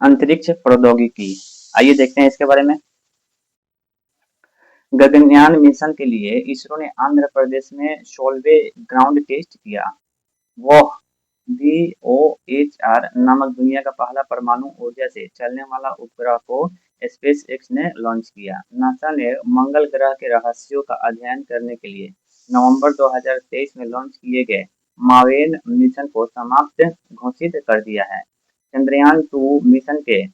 अंतरिक्ष प्रौद्योगिकी। आइए देखते हैं इसके बारे में। गगनयान मिशन के लिए इसरो ने आंध्र प्रदेश में 16वें ग्राउंड टेस्ट किया। वह VOHR नामक दुनिया का पहला परमाणु ऊर्जा से चलने वाला उपग्रह को स्पेस एक्स ने लॉन्च किया। नासा ने मंगल ग्रह के रहस्यों का अध्ययन करने के लिए नवंबर 2023 में लॉन्च किए गए मावेन मिशन को समाप्त घोषित कर दिया है। चंद्रयान 2 मिशन के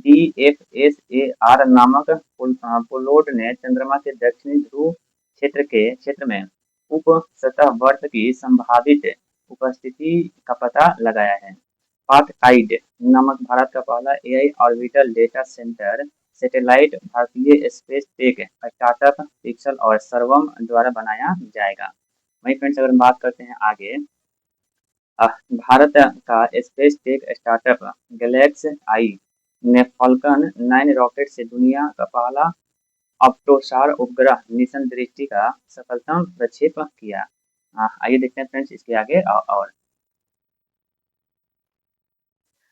DFSAR नामक पेलोड ने चंद्रमा के दक्षिणी ध्रुव क्षेत्र में उप सतह बर्फ की संभावित उपस्थिति का पता लगाया है। पाथकाइड नामक भारत का पहला AI orbital data centre satellite भारतीय स्पेस टेक स्टार्टअप पिक्सल और सर्वम द्वारा बनाया जाएगा। वहीं फ्रेंड्स अगर हम बात करते हैं आगे, भारत का स्पेस टेक स्टार्टअप गैलेक्स आई ने फॉल्कन 9 रॉकेट से दुनिया का पहला ऑप्टोसार उपग्रह मिशन दृष्टि का सफलतम प्रक्षेप किया। आइए देखते हैं फ्रेंड्स इसके आगे और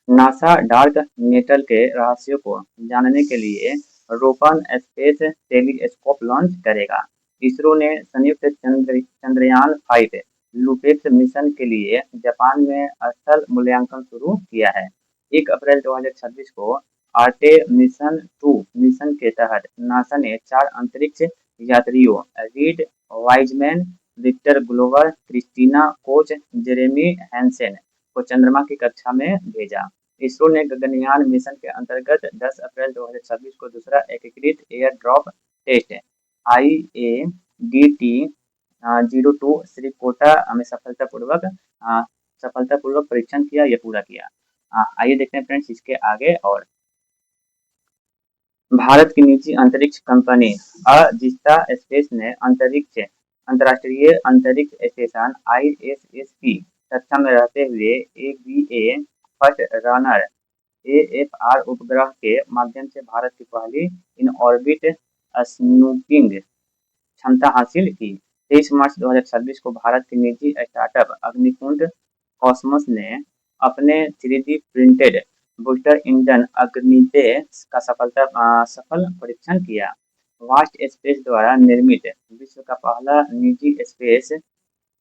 नासा डार्क मेटर के रहस्यों को जानने के लिए रोपन स्पेस टेलीस्कोप लॉन्च करेगा। इसरो ने संयुक्त चंद्रयान 5 लुपेक्स मिशन के लिए जापान में स्थल मूल्यांकन शुरू किया है। 1 अप्रैल 2026 को आर्टे मिशन 2 मिशन के तहत नासा ने 4 अंतरिक्ष यात्रियों Reid Wiseman, Victor Glover, Christina Koch, Jeremy Hansen को चंद्रमा की कक्षा में भेजा। इसरो ने गगनयान मिशन के अंतर्गत 10 अप्रैल 2026 को दूसरा एकीकृत air drop test IADT-02 Shrikota में सफलतापूर्वक परीक्षण किया, यह पूरा किया। आइए देखते हैं फ्रेंड्स इसके आगे और भारत की निजी अंतरिक्ष कंपनी अजिस्ता स्पेस ने अंतर्राष्ट्रीय अंतरिक्ष स्टेशन ISS की कक्षा में रहते हुए AVA फर्स्ट रनर AFR उपग्रह के माध्यम से भारत की पहली इन ऑर्बिट स्नूपिंग क्षमता हासिल की। 23 मार्च 2026 को भारत के निजी स्टार्टअप अग्निकुंड कॉस्मोस ने अपने 3D प्रिंटेड बूस्टर इंजन अग्नितेय का सफल परीक्षण किया। वास्ट स्पेस द्वारा निर्मित विश्व का पहला निजी स्पेस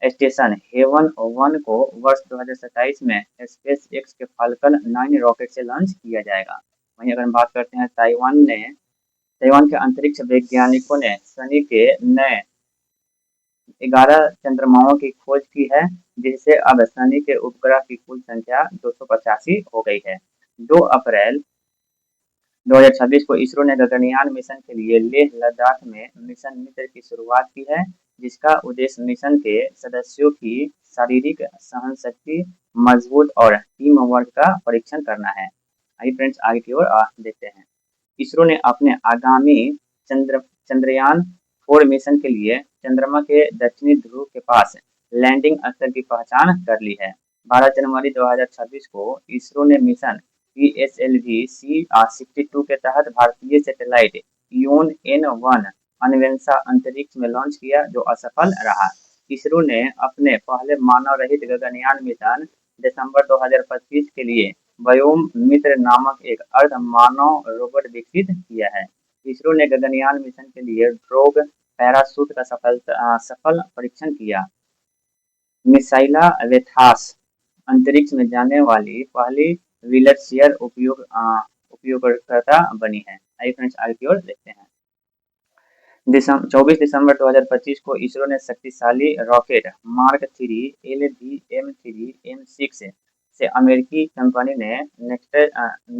स्टेशन हेवन 1 को वर्ष 2027 में स्पेस एक्स के फाल्कन 9 रॉकेट से लॉन्च किया जाएगा। वहीं अगर हम बात करते हैं ताइवान के अंतरिक्ष वैज्ञानिकों ने शनि के नए 11 चंद्रमाओं की खोज की है, जिससे अब शनि के उपग्रह की कुल संख्या 285 हो गई है। 2 अप्रैल 2026 को इसरो ने गगनयान मिशन के लिए लेह लद्दाख में मिशन मित्र की शुरुआत की है, जिसका उद्देश्य मिशन के सदस्यों की शारीरिक सहनशक्ति मजबूत और टीम वर्क का परीक्षण करना है। आइए फ्रेंड्स आगे की ओर देखते हैं। इसरो ने अपने आगामी चंद्रयान 4 मिशन के लिए चंद्रमा के दक्षिणी ध्रुव के पास लैंडिंग स्थल की पहचान कर ली है। 12 जनवरी 2026 को इसरो ने मिशन PSLV-C62 के तहत भारतीय सैटेलाइट यून N1 अन्वेषा अंतरिक्ष में लॉन्च किया, जो असफल रहा। इसरो ने अपने पहले मानव रहित गगनयान मिशन दिसंबर 2025 के लिए व्योम मित्र नामक एक अर्ध मानव रोबोट विकसित किया है। इसरो ने गगनयान मिशन के लिए ड्रैग पैराशूट का सफल परीक्षण किया। मिसाइला वेथास अंतरिक्ष में जाने वाली पहली व्हीलचेयर उपयोगकर्ता बनी है। आइए फ्रेंड्स आगे की ओर देखते हैं। 24 दिसंबर 2025 को इसरो ने शक्तिशाली रॉकेट मार्क 3 LVM-3 M6 से अमेरिकी कंपनी ने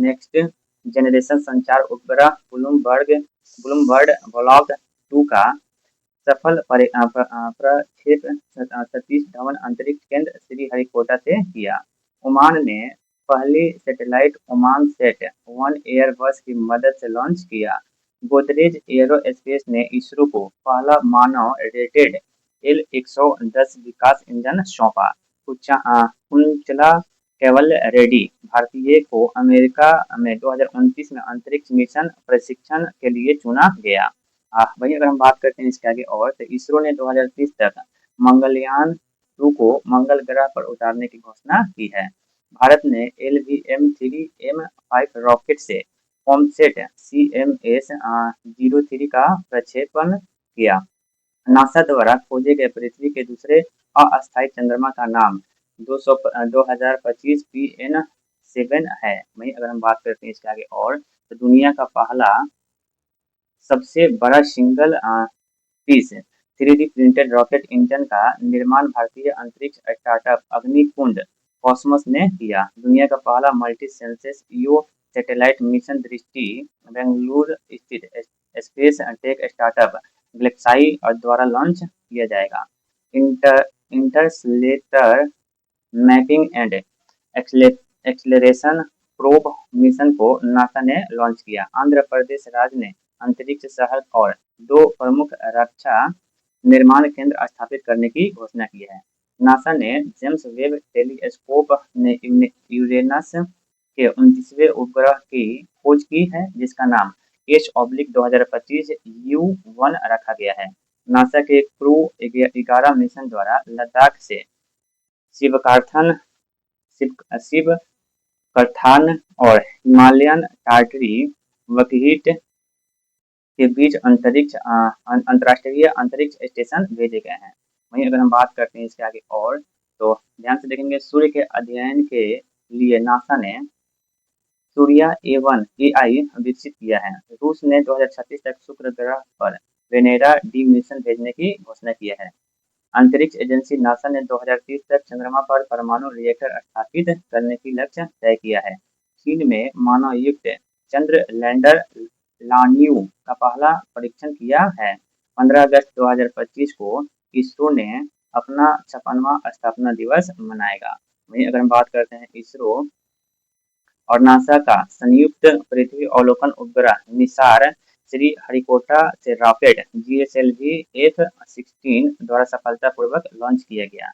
नेक्स्ट जनरेशन संचार उपग्रह ब्लूमबर्ड ब्लॉक 2 का सफल प्रक्षेप सतीश धवन अंतरिक्ष केंद्र श्रीहरिकोटा से किया। ओमान ने पहली सैटेलाइट ओमान सेट 1 एयरबस की मदद से लॉन्च किया। गोदरेज एरोस्पेस ने इसरो को पहला मानव रेटेड L110 विकास इंजन सौंपा। कुंचला कैवलरेडी भारतीय को अमेरिका में 2029 में अंतरिक्ष मिशन प्रशिक्षण के लिए चुना गया। वहीं अगर हम बात करते हैं इसके आगे और, तो इसरो ने 2030 तक मंगलयान 2 को मंगल ग्रह पर उतारने की घोषणा की है। भारत ने LVM-3M5 रॉकेट से कॉमसेट CMS-03 का प्रक्षेपण किया। नासा द्वारा खोजे गए पृथ्वी के दूसरे अस्थायी चंद्रमा का नाम 2025 PN7 है। वहीं अगर हम बात करते हैं इसके आगे और, तो दुनिया का पहला सबसे बड़ा single piece 3D printed rocket engine का निर्माण भारतीय अंतरिक्ष स्टार्टअप अग्निकुंड कॉस्मोस ने किया। दुनिया का पहला multi sensor EO satellite mission Drishti Bengaluru स्थित स्पेस टेक स्टार्टअप ग्लेक्साई द्वारा लॉन्च किया जाएगा। Interstellar mapping and acceleration probe mission को नासा ने लॉन्च किया। आंध्र प्रदेश राज्य ने अंतरिक्ष शहर और 2 प्रमुख रक्षा निर्माण केंद्र स्थापित करने की घोषणा की है। नासा ने जेम्स वेब टेलीस्कोप ने यूरेनस के 29वें उपग्रह की खोज की है, जिसका नाम H-2025 U1 रखा गया है। नासा के क्रू 11 मिशन द्वारा लद्दाख से शिवकार्थन शिवकर्थान और हिमालयन टारटरी वकहीट के बीच अंतर्राष्ट्रीय अंतरिक्ष स्टेशन भेजे गए हैं। वहीं अगर हम बात करते हैं इसके आगे और, तो ध्यान से देखेंगे सूर्य के अध्ययन के लिए नासा ने सूर्या A1 AI विकसित किया है। रूस ने 2036 तक शुक्र ग्रह पर वेनेरा डी मिशन भेजने की घोषणा की है। अंतरिक्ष एजेंसी नासा ने 2030 तक चंद्रमा पर परमाणु रिएक्टर स्थापित करने की लक्ष्य तय किया है। चीन में मानव युक्त चंद्र लैंडर लान्यू का पहला परीक्षण किया है। 15 अगस्त 2025 को इसरो ने अपना 56वां स्थापना दिवस मनाएगा। वहीं अगर हम बात करते हैं इसरो और नासा का संयुक्त पृथ्वी अवलोकन उपग्रह निसार श्रीहरिकोटा से रॉकेट GSLV F-16 द्वारा सफलतापूर्वक लॉन्च किया गया।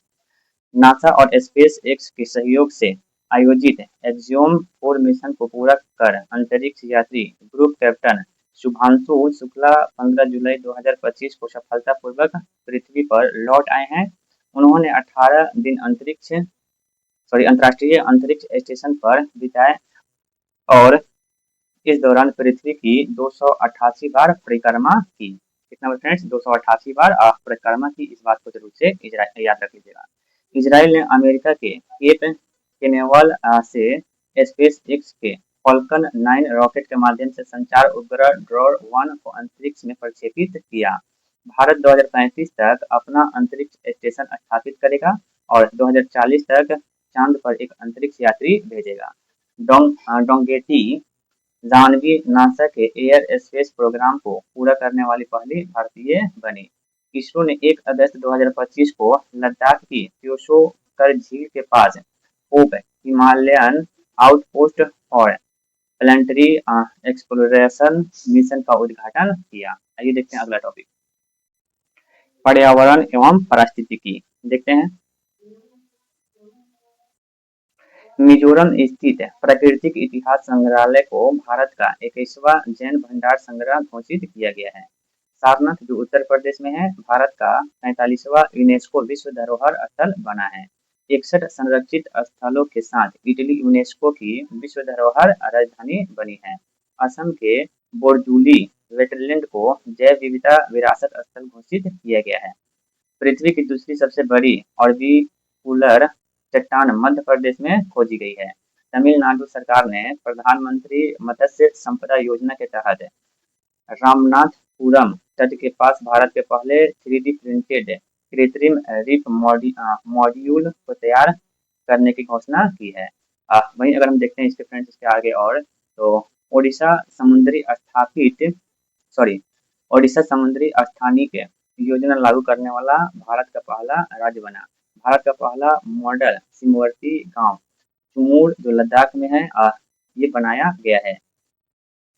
नासा और स्पेस एक्स के सहयोग से आयोजित एक्सियोम 4 मिशन को पूरा कर अंतरिक्ष यात्री ग्रुप कैप्टन शुभांशु शुक्ला 15 जुलाई 2025 को सफलतापूर्वक पृथ्वी पर लौट आए हैं। उन्होंने 18 दिन अंतर्राष्ट्रीय अंतरिक्ष स्टेशन पर बिताए और इस दौरान पृथ्वी की 288 बार परिक्रमा की। कितना बार फ्रेंड्स? 288 बार परिक्रमा की। इस बात को जरूर से याद रख लीजिएगा। इजराइल ने अमेरिका के केप केनेवल से स्पेस एक्स के फॉल्कन 9 रॉकेट के माध्यम से संचार उपग्रह ड्रोर 1 को अंतरिक्ष में प्रक्षेपित किया। भारत 2035 तक अपना अंतरिक्ष स्टेशन स्थापित करेगा और 2040 तक चांद पर एक अंतरिक्ष यात्री भेजेगा। डोंगेटी जाह्नवी नासा के एयर स्पेस प्रोग्राम को पूरा करने वाली पहली भारतीय बनी। इसरो ने 1 अगस्त 2025 को लद्दाख की त्योसोकर झील के पास होप हिमालयन आउटपोस्ट और प्लानेटरी एक्सप्लोरेशन मिशन का उद्घाटन किया। आइए देखते हैं अगला टॉपिक, पर्यावरण एवं पारिस्थितिकी। देखते हैं, मिजोरम स्थित प्राकृतिक इतिहास संग्रहालय को भारत का 21वां जैन भंडार संग्रह घोषित किया गया है। सारनाथ जो उत्तर प्रदेश में है, भारत का 45वां यूनेस्को विश्व धरोहर स्थल बना है। 61 संरक्षित स्थलों के साथ इटली यूनेस्को की विश्व धरोहर राजधानी बनी है। असम के बोरदुली वेटलैंड को जैव विविधता विरासत स्थल घोषित किया गया है। पृथ्वी की दूसरी सबसे बड़ी ऑर्बिकुलर चट्टान मध्य प्रदेश में खोजी गई है। तमिलनाडु सरकार ने प्रधानमंत्री मत्स्य संपदा योजना के तहत रामनाथपुरम तट के पास भारत के पहले 3D प्रिंटेड कृत्रिम रीफ मॉड्यूल को तैयार करने की घोषणा की है। वहीं अगर हम देखते हैं इसके फ्रेंड्स इसके आगे और, तो ओडिशा समुद्री स्थानिक योजना लागू करने वाला भारत का पहला राज्य बना। भारत का पहला मॉडल सीमावर्ती गांव चुमूर जो लद्दाख में है, ये बनाया गया है।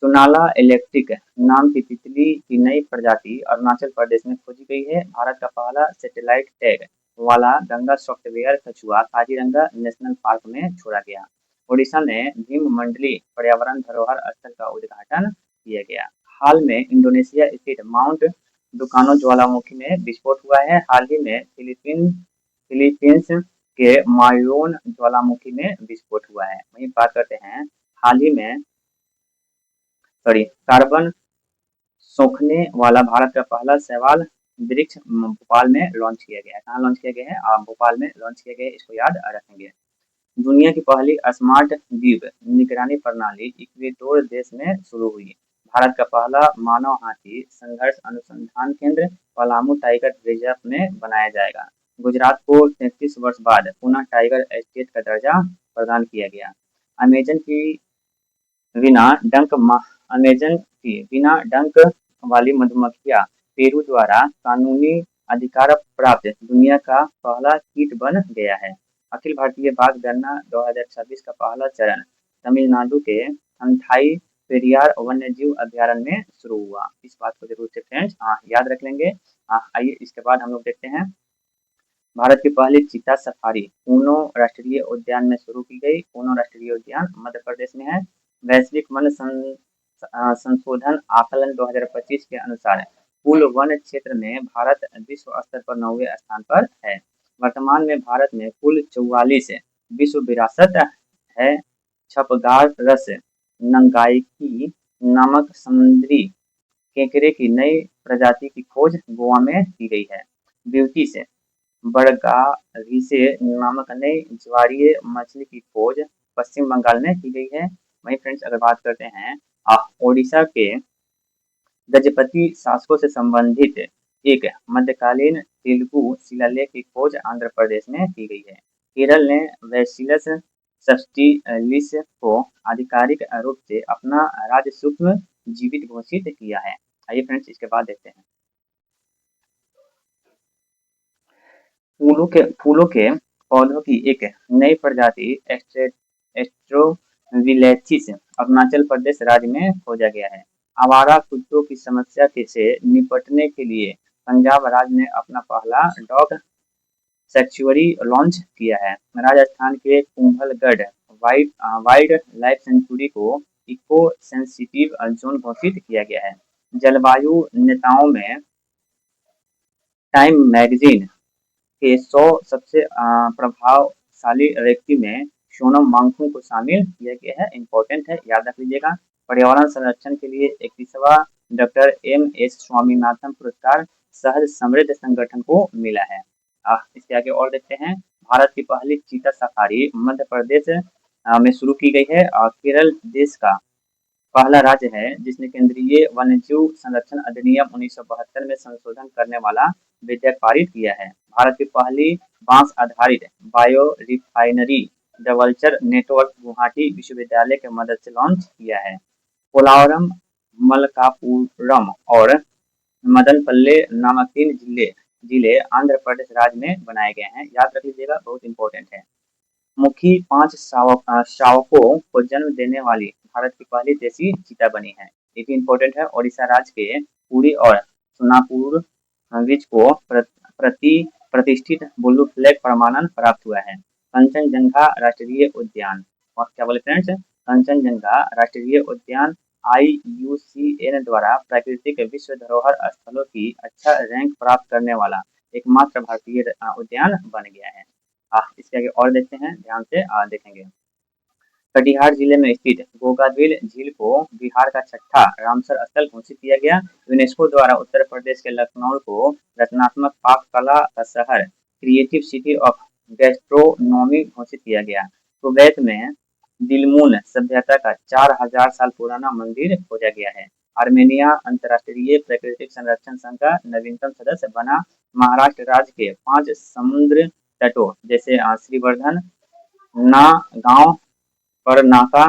सोनाला इलेक्ट्रिक नाम की तितली की नई प्रजाति अरुणाचल प्रदेश में खोजी गई है। भारत का पहला सैटेलाइट टैग वाला गंगा सॉफ्टवेयर कछुआ काजीरंगा नेशनल पार्क में छोड़ा गया। ओडिशा ने भीम मंडली पर्यावरण धरोहर स्थल का उद्घाटन किया गया। हाल में इंडोनेशिया स्थित माउंट दुकानो ज्वालामुखी में विस्फोट हुआ है। हाल ही में फिलीपींस के मायोन ज्वालामुखी में विस्फोट हुआ है। वहीं बात करते हैं हाल ही में कार्बन सोखने वाला भारत का पहला शैवाल वृक्ष भोपाल में लॉन्च किया गया है। कहाँ लॉन्च किया गया है? भोपाल में लॉन्च किया गया है, इसको याद रखेंगे। दुनिया की पहली स्मार्ट द्वीप निगरानी प्रणाली इक्वेडोर देश में शुरू हुई। भारत का पहला मानव हाथी संघर्ष अनुसंधान केंद्र पलामू टाइगर रिजर्व में बनाया जाएगा। गुजरात को 33 वर्ष बाद पुनः टाइगर स्टेट का दर्जा प्रदान किया गया। अमेजन की बिना डंक अमेजन की बिना डंक वाली मधुमक्खियां पेरू द्वारा कानूनी अधिकार प्राप्त दुनिया का पहला कीट बन गया है। अखिल भारतीय बाघ गणना 2026 का पहला चरण तमिलनाडु के थंथाई पेरियार वन्यजीव अभयारण्य में शुरू हुआ। इस बात को जरूर से फ्रेंड्स याद रख लेंगे। आइए इसके बाद हम लोग देखते हैं भारत की पहली चीता सफारी ऊनो राष्ट्रीय उद्यान में शुरू की गई। ऊनो राष्ट्रीय उद्यान मध्य प्रदेश में है। वैश्विक वन संशोधन आकलन 2025 के अनुसार कुल वन क्षेत्र में भारत विश्व स्तर पर 9वें स्थान पर है। वर्तमान में भारत में कुल 44 विश्व विरासत है। छपगारस नंगाइकी नामक समुद्री केकड़े की नई प्रजाति की खोज गोवा में की गई है। ब्यूटी से बड़गाघीसे नामक नई ज्वारीय मछली की खोज पश्चिम बंगाल में की गई है। वहीं फ्रेंड्स अगर बात करते हैं ओडिशा के गजपति शासकों से संबंधित एक मध्यकालीन तेलुगु शिलालेख की खोज आंध्र प्रदेश में की गई है। केरल ने वैसिलस सब्टिलिस को आधिकारिक रूप से अपना राज्य सूक्ष्म जीवित घोषित किया है। आइए फ्रेंड्स इसके बाद देखते हैं फूलों के पौधों की एक नई प्रजाति एस्ट्रोविलेचिस अरुणाचल प्रदेश राज्य में खोजा गया है। आवारा कुत्तों की समस्या से निपटने के लिए पंजाब राज्य ने अपना पहला डॉग सैंक्चुअरी लॉन्च किया है। राजस्थान के कुंभलगढ़ वाइल्ड लाइफ सेंचुरी को इको सेंसिटिव जोन घोषित किया गया है। जलवायु नेताओं में टाइम मैगजीन के 100 सबसे प्रभावशाली व्यक्ति में सोनम वांगचुक को शामिल किया गया है। इम्पोर्टेंट है, याद रख लीजिएगा। पर्यावरण संरक्षण के लिए 31वां डॉक्टर एम.एस. स्वामीनाथन पुरस्कार सहज समृद्ध संगठन को मिला है। इसके आगे और देखते हैं भारत की पहली चीता सफारी मध्य प्रदेश में शुरू की गई है और केरल देश का पहला राज्य है जिसने केंद्रीय वन्यजीव संरक्षण अधिनियम 1972 में संशोधन करने वाला विधेयक पारित किया है। भारत की पहली बांस आधारित बायो रिफाइनरी डबलचर नेटवर्क गुवाहाटी विश्वविद्यालय के मदद से लॉन्च किया है। पोलावरम, मलकापुरम और मदनपल्ले नामक 3 जिले आंध्र प्रदेश राज्य में बनाए गए हैं। याद रख लीजिएगा, बहुत इंपॉर्टेंट है। मुखी 5 शावकों को जन्म देने वाली भारत की पहली देसी चीता बनी है। ये भी इम्पोर्टेंट है। ओडिशा राज्य के पुरी और सोनापुर बीच को प्रतिष्ठित ब्लू फ्लैग प्रमाणन प्राप्त हुआ है। कंचनजंगा राष्ट्रीय उद्यान, और क्या बोले फ्रेंड्स, कंचनजंगा राष्ट्रीय उद्यान IUCN द्वारा प्राकृतिक विश्व धरोहर स्थलों की अच्छा रैंक प्राप्त करने वाला एकमात्र भारतीय उद्यान बन गया है। इसके आगे और देखते हैं, ध्यान से देखेंगे। कटिहार जिले में स्थित गोगादिल झील को बिहार का छठा रामसर स्थल घोषित किया गया। यूनेस्को द्वारा उत्तर प्रदेश के लखनऊ को रचनात्मक पाक कला का शहर क्रिएटिव सिटी ऑफ गैस्ट्रोनॉमी घोषित किया गया। कुवैत में दिलमुन सभ्यता का 4000 साल पुराना मंदिर खोजा गया है। आर्मेनिया अंतर्राष्ट्रीय प्राकृतिक संरक्षण संघ का नवीनतम सदस्य बना। महाराष्ट्र राज्य के 5 समुद्र तटों जैसे श्रीवर्धन, नागांव, परनाका,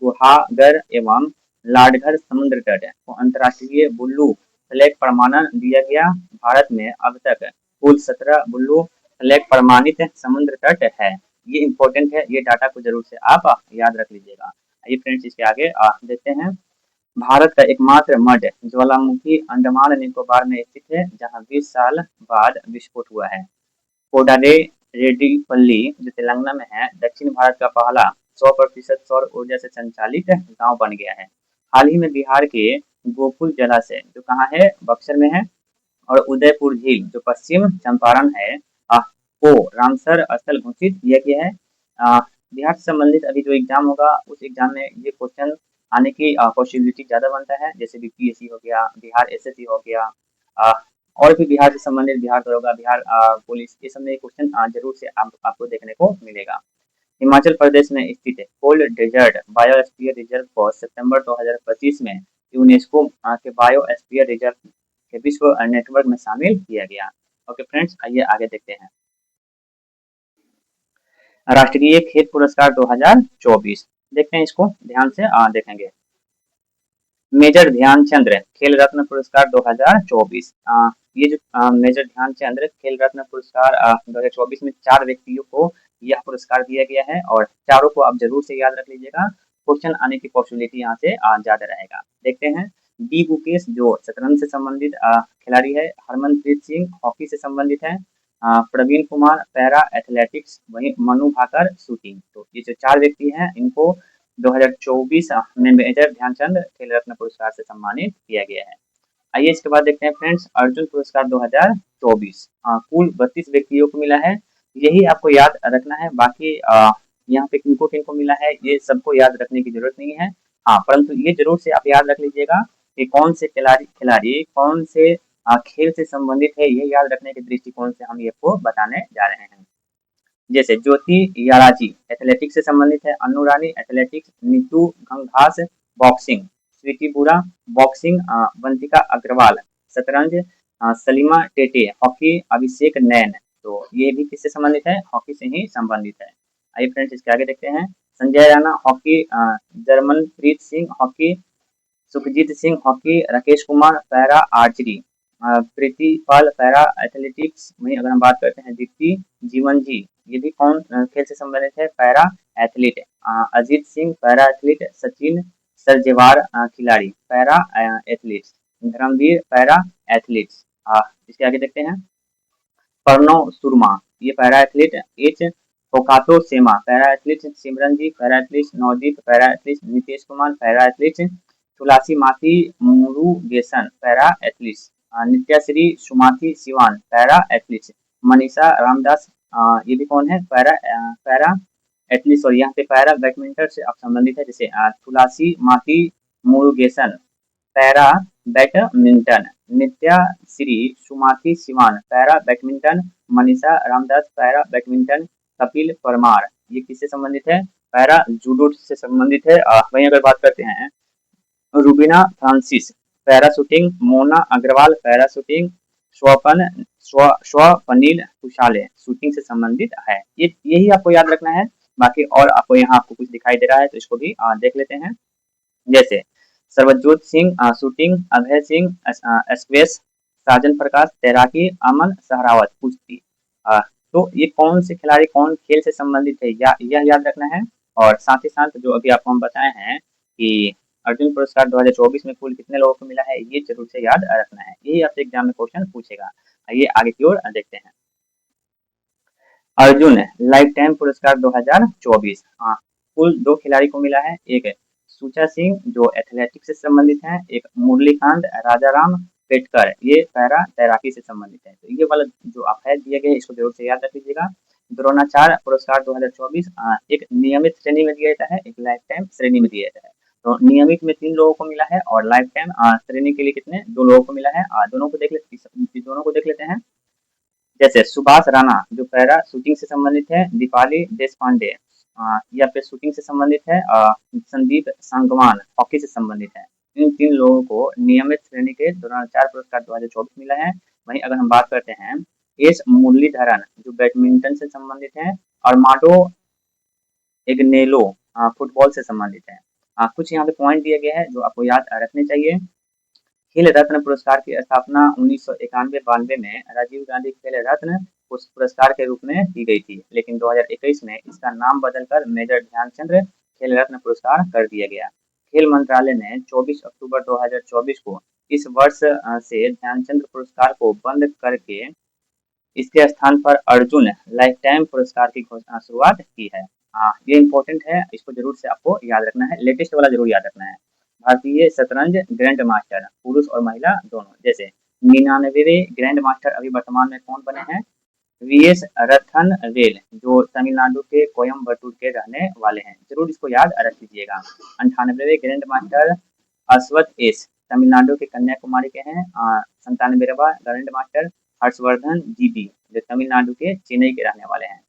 गुहागर एवं लाडघर समुद्र तट को अंतर्राष्ट्रीय ब्लू फ्लैग प्रमाणन दिया गया। भारत में अब तक कुल 17 ब्लू फ्लैग प्रमाणित समुद्र तट है। ये इंपॉर्टेंट है, ये डाटा को जरूर से आप याद रख लीजिएगा। आइए फ्रेंड्स इसके आगे देखते हैं। भारत का एकमात्र मड ज्वालामुखी अंडमान निकोबार में स्थित है, जहां 20 साल बाद विस्फोट हुआ है। कोडारे रेड्डीपल्ली जो तेलंगाना में है, दक्षिण भारत का पहला 100% सौर ऊर्जा से संचालित गांव बन गया है। हाल ही में बिहार के गोकुल जलाशय जो कहाँ है, बक्सर में है, और उदयपुर झील जो पश्चिम चंपारण है, को रामसर स्थल घोषित किया गया है। बिहार से संबंधित अभी जो एग्जाम होगा उस एग्जाम में ये क्वेश्चन आने की पॉसिबिलिटी ज़्यादा बनता है, जैसे बीपीएससी हो गया, बिहार एसएससी हो गया, अ, और भी बिहार से संबंधित बिहार दरोगा, बिहार पुलिस, ये सब में क्वेश्चन जरूर से आपको देखने को मिलेगा। हिमाचल प्रदेश में स्थित कोल्ड डेजर्ट बायोस्फीयर रिजर्व को सितंबर 2025 में यूनेस्को के बायोस्फीयर रिजर्व के विश्व नेटवर्क में शामिल किया गया। ओके फ्रेंड्स, आइए आगे देखते हैं। राष्ट्रीय खेल पुरस्कार 2024 देखते हैं, इसको ध्यान से देखेंगे। मेजर ध्यानचंद खेल रत्न पुरस्कार 2024। ये जो मेजर ध्यानचंद खेल रत्न पुरस्कार 2024 में 4 व्यक्तियों को यह पुरस्कार दिया गया है और चारों को आप जरूर से याद रख लीजिएगा, क्वेश्चन आने की पॉसिबिलिटी यहाँ से ज्यादा रहेगा। देखते हैं। डी गुकेश जो शतरंज से संबंधित खिलाड़ी है, हरमनप्रीत सिंह हॉकी से संबंधित है, प्रवीण कुमार पैरा एथलेटिक्स, वहीं मनु भाकर शूटिंग। तो ये जो 4 व्यक्ति हैं इनको 2024 में मेजर ध्यानचंद खेल रत्न पुरस्कार से सम्मानित किया गया है। आइए इसके बाद देखते हैं फ्रेंड्स, अर्जुन पुरस्कार 2024 कुल 32 व्यक्तियों को मिला है। यही आपको याद रखना है, बाकी यहाँ पे किनको किनको मिला है ये सबको याद रखने की जरूरत नहीं है। हाँ, परंतु ये जरूर से आप याद रख लीजिएगा कि कौन से खिलाड़ी कौन से खेल से संबंधित है, ये याद रखने के दृष्टिकोण से हम ये आपको बताने जा रहे हैं। जैसे ज्योति याराजी एथलेटिक्स से संबंधित है, अनु रानी एथलेटिक्स, नीतू घंघास बॉक्सिंग, स्वीटी बुरा बॉक्सिंग, वंतिका अग्रवाल शतरंज, सलीमा टेटे हॉकी, अभिषेक नैन, तो ये भी किससे संबंधित है, हॉकी से ही संबंधित है। आइए फ्रेंड्स इसके आगे देखते हैं। Sanjay Rana hockey, Jarmanpreet Singh hockey, Sukhjeet Singh hockey, Rakesh Kumar para archery, Preeti Pal para athletics. वहीं अगर हम बात करते हैं दीप्ति जीवन जी, ये भी कौन खेल से संबंधित है, para athlete, Ajeet Singh para athlete, Sachin Sarjerao Khilari para athletes, Dharamvir para athletes. इसके आगे देखते हैं। प्रणव सुरमा ये para athlete, H Hokato Sema para athlete, Simran ji para athlete, Navdeep para athlete, Nitesh Kumar para athlete, Thulasimathi Murugesan para athletes, Nithya Sre Sumathy Sivan para athletes, Manisha Ramdas ये भी कौन है, पैरा एथलीट्स। और यहाँ पे पैरा बैडमिंटन से आप संबंधित है, जैसे Thulasimathi Murugesan para badminton, Nithya Sre Sumathy Sivan para badminton, Manisha Ramdas para badminton, Kapil Parmar ये किससे संबंधित है, पैरा जूडो से संबंधित है। वहीं अगर बात करते हैं Rubina Francis para shooting, Mona Agrawal para shooting, Swapnil Kusale shooting से संबंधित है। ये यही आपको याद रखना है, बाकी और आपको यहाँ आपको कुछ दिखाई दे रहा है तो इसको भी देख लेते हैं। जैसे सर्वजोत सिंह शूटिंग, अभय सिंह स्क्वैश, साजन प्रकाश तैराकी, अमन सहरावत कुश्ती। तो ये कौन से खिलाड़ी कौन खेल से संबंधित है यह याद रखना है। और साथ ही साथ जो अभी आपको हम बताए हैं कि अर्जुन पुरस्कार 2024 में कुल कितने लोगों को मिला है, ये जरूर से याद रखना है, यही आपसे एग्जाम में क्वेश्चन पूछेगा। आइए आगे की ओर देखते हैं। अर्जुन लाइफ टाइम पुरस्कार 2024 कुल 2 खिलाड़ी को मिला है, एक सुचा सिंह जो एथलेटिक्स से संबंधित है, एक मुरलीकांत राजाराम पेटकर ये पैरा तैराकी से संबंधित है। तो ये वाला जो अफैद दिए गए इसको जरूर से याद रख लीजिएगा। द्रोणाचार्य पुरस्कार 2024 एक नियमित श्रेणी में दिया जाता है, एक लाइफ टाइम श्रेणी में दिया जाता है। तो नियमित में 3 लोगों को मिला है और लाइफ टाइम श्रेणी के लिए कितने 2 लोगों को मिला है। दोनों को देख लेते हैं। जैसे सुभाष राणा जो पैरा शूटिंग से संबंधित है, दीपाली देश पांडे या फिर शूटिंग से संबंधित है, संदीप सांगवान हॉकी से संबंधित है। इन 3 लोगों को नियमित श्रेणी के द्रोणाचार्य पुरस्कार 2024 मिला है। वहीं अगर हम बात करते हैं एस मुरलीधरन जो बैडमिंटन से संबंधित है, और माडो एग्नेलो फुटबॉल से संबंधित है। कुछ यहाँ पे पॉइंट दिए गए हैं जो आपको याद रखने चाहिए। खेल रत्न पुरस्कार की स्थापना 1991-92 में राजीव गांधी खेल रत्न पुरस्कार के रूप में की गई थी, लेकिन 2021 में इसका नाम बदलकर मेजर ध्यानचंद खेल रत्न पुरस्कार कर दिया गया। खेल मंत्रालय ने 24 अक्टूबर 2024 को इस वर्ष से ध्यानचंद पुरस्कार को बंद करके इसके स्थान पर अर्जुन लाइफ टाइम पुरस्कार की घोषणा शुरुआत की है। ये इंपॉर्टेंट है, इसको जरूर से आपको याद रखना है, लेटेस्ट वाला जरूर याद रखना है। भारतीय शतरंज ग्रैंड मास्टर पुरुष और महिला दोनों, जैसे 99वें ग्रैंड मास्टर अभी वर्तमान में कौन बने हैं, वीएस रथनवेल, जो तमिलनाडु के कोयम्बटूर के रहने वाले हैं, जरूर इसको याद रख लीजिएगा। 98वें grandmaster Ashwath S, Tamil Nadu के कन्याकुमारी के हैं। 97वां ग्रैंड मास्टर हर्षवर्धन जीबी, जो तमिलनाडु के चेन्नई के रहने वाले हैं।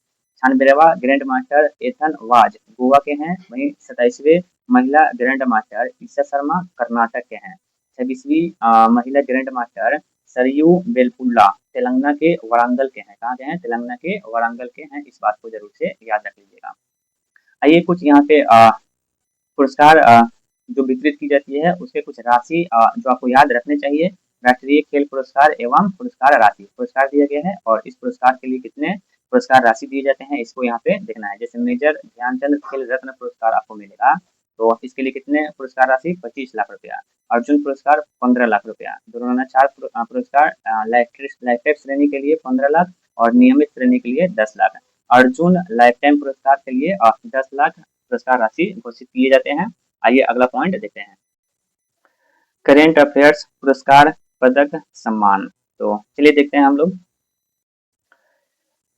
96वां grandmaster Ethan Vaz, Goa के हैं। वहीं 27वें महिला ग्रैंड मास्टर ईशा शर्मा, कर्नाटक के हैं। 26वीं महिला ग्रैंड मास्टर सरयू बेलपुल्ला, तेलंगाना के वारंगल के हैं। कहाँ के हैं? तेलंगाना के वारंगल के हैं। इस बात को जरूर से याद रख लीजिएगा। आइए कुछ यहाँ पे पुरस्कार जो वितरित की जाती है उसके कुछ राशि जो आपको याद रखने चाहिए। राष्ट्रीय खेल पुरस्कार एवं पुरस्कार राशि, पुरस्कार दिया गया है और इस पुरस्कार के लिए कितने पुरस्कार राशि दिए जाते हैं इसको यहाँ पे देखना है। जैसे मेजर ध्यानचंद खेल रत्न पुरस्कार आपको मिलेगा, तो इसके लिए कितने पुरस्कार राशि? 25 लाख रुपया। अर्जुन पुरस्कार 15 लाख रुपया। द्रोणाचार्य पुरस्कार लाइफ श्रेणी के लिए 15 लाख और नियमित श्रेणी के लिए 10 लाख। अर्जुन लाइफ टाइम पुरस्कार के लिए 10 लाख पुरस्कार राशि घोषित किए जाते हैं। आइए अगला पॉइंट देखते हैं, करेंट अफेयर्स पुरस्कार पदक सम्मान। तो चलिए देखते हैं हम लोग।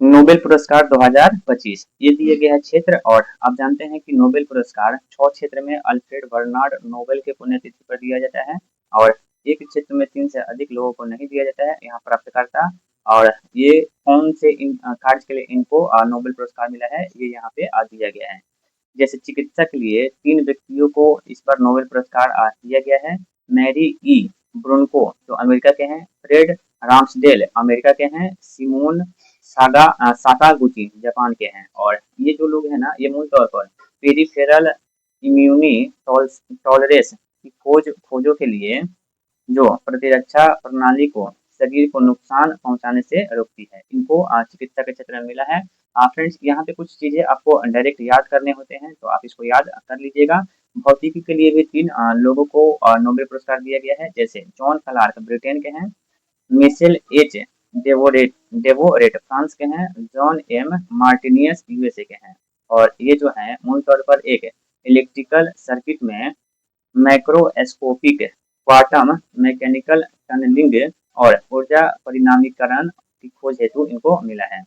नोबेल पुरस्कार 2025 ये दिए गए है क्षेत्र, और आप जानते हैं कि नोबेल पुरस्कार 6 क्षेत्र में अल्फ्रेड बर्नार्ड नोबेल के पुण्यतिथि पर दिया जाता है, और एक क्षेत्र में 3 से अधिक लोगों को नहीं दिया जाता है यहाँ प्राप्तकर्ता। और ये कौन से इन कार्य के लिए इनको नोबेल पुरस्कार मिला है ये यहाँ पे दिया गया है। जैसे चिकित्सा के लिए 3 व्यक्तियों को इस पर नोबेल पुरस्कार दिया गया है। मैरी ई ब्रुनको, जो अमेरिका के हैं। फ्रेड राम्सडेल, अमेरिका के हैं। सिमोन साकागुची, जापान के हैं। और ये जो लोग हैं ना, ये मूल तौर पर पेरिफेरल इम्यूनी टॉलरेंस की खोजों के लिए, जो प्रतिरक्षा प्रणाली को शरीर को नुकसान पहुंचाने से रोकती है, इनको चिकित्सा के क्षेत्र में मिला है। फ्रेंड्स यहाँ पे कुछ चीजें आपको डायरेक्ट याद करने होते हैं, तो आप इसको याद कर लीजिएगा। भौतिकी के लिए भी 3 लोगों को नोबेल पुरस्कार दिया गया है। जैसे जॉन क्लार्क, ब्रिटेन के हैं। मिशेल एच डेवोरेट, फ्रांस के हैं। जॉन एम मार्टिनियस, यूएसए के हैं। और ये जो है मूल तौर पर एक इलेक्ट्रिकल सर्किट में मैक्रोस्कोपिक क्वांटम मैकेनिकल टनलिंग और ऊर्जा परिणामीकरण की खोज हेतु इनको मिला है।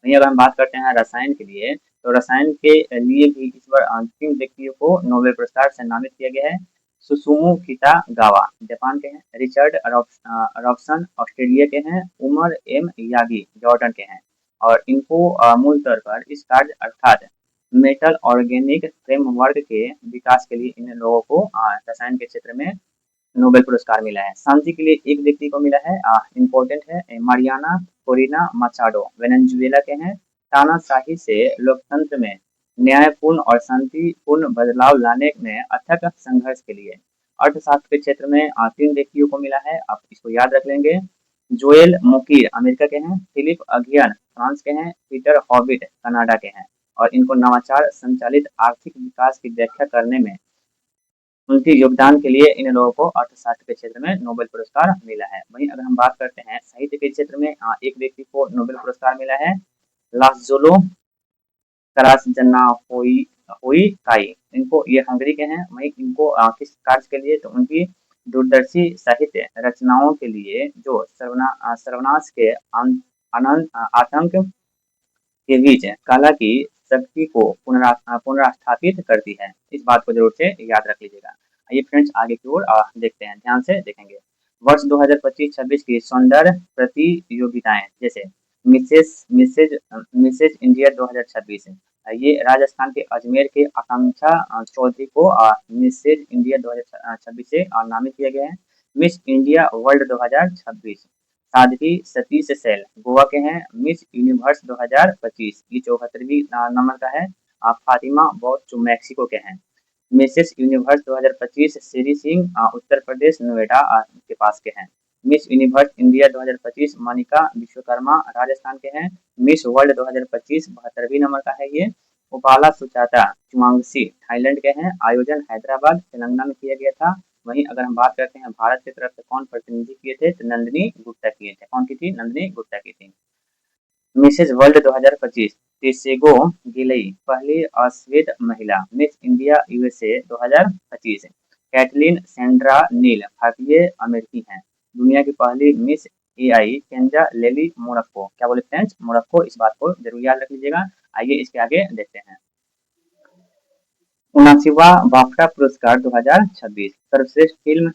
वहीं अगर हम बात करते हैं रसायन के लिए, तो रसायन के लिए भी इस बार अंतिम व्यक्तियों को नोबेल पुरस्कार से नामित किया गया है। सुसुमु कितागावा, जापान के हैं। रिचर्ड रॉबसन, ऑस्ट्रेलिया के हैं। उमर एम यागी, जॉर्डन के हैं। और इनको मूल तौर पर इस कार्य अर्थात मेटल ऑर्गेनिक फ्रेमवर्क के विकास के लिए इन लोगों को रसायन के क्षेत्र में नोबेल पुरस्कार मिला है। शांति के लिए एक व्यक्ति को मिला है, इम्पोर्टेंट है, मारियाना कोरिना मचाडो, वेनेजुएला के हैं। तानाशाही से लोकतंत्र में न्यायपूर्ण और शांतिपूर्ण बदलाव लाने में अथक संघर्ष के लिए अर्थशास्त्र के क्षेत्र में 3 व्यक्तियों को मिला है, आप इसको याद रख लेंगे। जोएल मुकीर, अमेरिका के हैं। फिलिप अगियन, फ्रांस के हैं। पीटर हॉबिट, कनाडा के हैं। और इनको नवाचार संचालित आर्थिक विकास की व्याख्या करने में उनके योगदान के लिए इन लोगों को अर्थशास्त्र के क्षेत्र में नोबेल पुरस्कार मिला है। वहीं अगर हम बात करते हैं साहित्य के क्षेत्र में, एक व्यक्ति को नोबेल पुरस्कार मिला है, लाज़लो करासजनाहोइकाई, इनको ये हंगरी के हैं। वहीं इनको किस कार्य के लिए? तो उनकी दूरदर्शी साहित्य रचनाओं के लिए, जो सर्वनाश के आतंक के बीच कला की शक्ति को पुनर्स्थापित करती है। इस बात को जरूर से याद रख लीजिएगा। आइए फ्रेंड्स आगे की ओर देखते हैं, ध्यान से देखेंगे। वर्ष 2025-26 की सौंदर्य प्रतियोगिताएं, जैसे मिसेज इंडिया 2026, ये राजस्थान के अजमेर के आकांक्षा चौधरी को मिसेज इंडिया 2026 से नामित किया गया है। Miss India World 2026 Sadhvi Satish Sail, Goa के हैं। मिस यूनिवर्स 2025 ये 74वीं नंबर का है। फातिमा बौत, जो मैक्सिको के हैं। मिसेस यूनिवर्स 2025 श्री सिंह, उत्तर प्रदेश नोएडा के पास के हैं। Miss universe India 2025 Manika Vishwakarma, Rajasthan के हैं। मिस वर्ल्ड 2025 72वीं नंबर का है ये। उपाला सुचाता चुमांगसी, थाईलैंड के हैं। आयोजन हैदराबाद, तेलंगाना में किया गया था। वहीं अगर हम बात करते हैं भारत की तरफ से कौन प्रतिनिधि किए थे, तो नंदिनी गुप्ता किए थे। कौन की थी? नंदिनी गुप्ता की थी। मिसेज वर्ल्ड 2025 टिसेगो गिलई, पहली अश्वेत महिला। Miss India USA 2025 Caitlin Sandra Neal, भारतीय अमेरिकी हैं। दुनिया की पहली मिस AI केंजा लेली मोरक्को। क्या बोले फ्रेंड्स? मोरक्को। इस बात को जरूर याद रख लीजिएगा। आइए इसके आगे देखते हैं। 79वां बाफ्टा पुरस्कार 2026 सर्वश्रेष्ठ फिल्म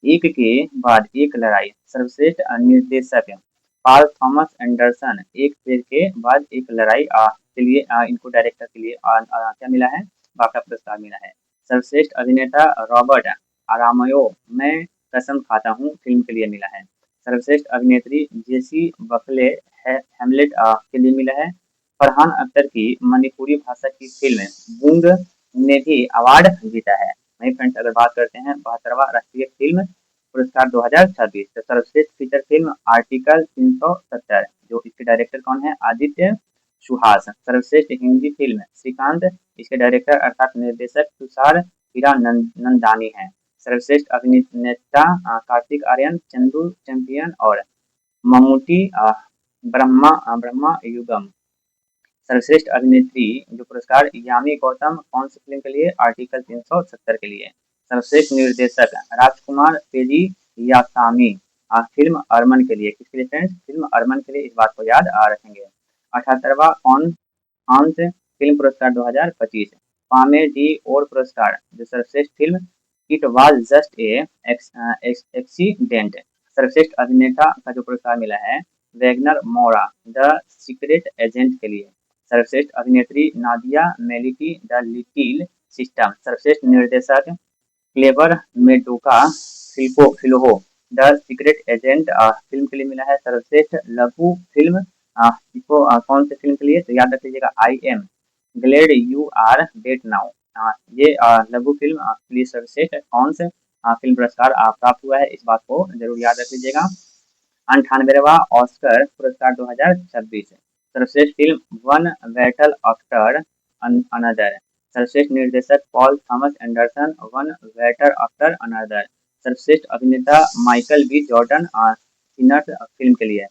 एक के बाद एक लड़ाई। सर्वश्रेष्ठ निर्देशक पॉल थॉमस एंडरसन। एक पेड़ के बाद एक लड़ाई के लिए इनको डायरेक्टर के लिए क्या मिला है? बाफ्टा पुरस्कार मिला है। सर्वश्रेष्ठ अभिनेता रॉबर्ट आरामयो मैं कसम खाता हूँ फिल्म के लिए मिला है। सर्वश्रेष्ठ अभिनेत्री जेसी बकले हेमलेट के लिए मिला है। फरहान अख्तर की मणिपुरी भाषा की फिल्म बूंद ने भी अवार्ड जीता है। वहीं फ्रेंड्स अगर बात करते हैं 72वां राष्ट्रीय फिल्म पुरस्कार 2026 तो सर्वश्रेष्ठ फीचर फिल्म आर्टिकल 370 जो इसके डायरेक्टर कौन है? आदित्य सुहास। सर्वश्रेष्ठ हिंदी फिल्म श्रीकांत। इसके डायरेक्टर अर्थात निर्देशक तुषार हीरानंदानी है। सर्वश्रेष्ठ अभिनेता कार्तिक आर्यन, चंदू चैंपियन और मम्मूटी ब्रह्मा युगम। सर्वश्रेष्ठ अभिनेत्री जो पुरस्कार यामी गौतम कौन सी फिल्म के लिए? आर्टिकल 370 के लिए। सर्वश्रेष्ठ निर्देशक राजकुमार पेरी यासामी फिल्म अरमन के लिए। किसके लिए फ्रेंड्स? फिल्म अरमन के लिए। इस बात को याद रखेंगे। 78वां कौन हंस फिल्म पुरस्कार 2025 पामे डी और पुरस्कार जो सर्वश्रेष्ठ film it was just a accident. सर्वश्रेष्ठ अभिनेता का जो पुरस्कार मिला है वैगनर मोरा द सीक्रेट एजेंट के लिए। सर्वश्रेष्ठ अभिनेत्री Nadia Melliti the little system. सर्वश्रेष्ठ निर्देशक Kleber Mendonca Filho the secret agent फिल्म के लिए मिला है। सर्वश्रेष्ठ लघु फिल्म इसको कौन से फिल्म के लिए? तो याद रख लीजिएगा I am glad you are dead now. ये लघु फिल्म के लिए सर्वश्रेष्ठ कौन से फिल्म पुरस्कार प्राप्त हुआ है? इस बात को जरूर याद रख लीजिएगा। 98वां ऑस्कर पुरस्कार 2026 सर्वश्रेष्ठ film one battle after another. सर्वश्रेष्ठ निर्देशक Paul Thomas Anderson one battle after another. सर्वश्रेष्ठ अभिनेता Michael B Jordan Sinners film के लिए।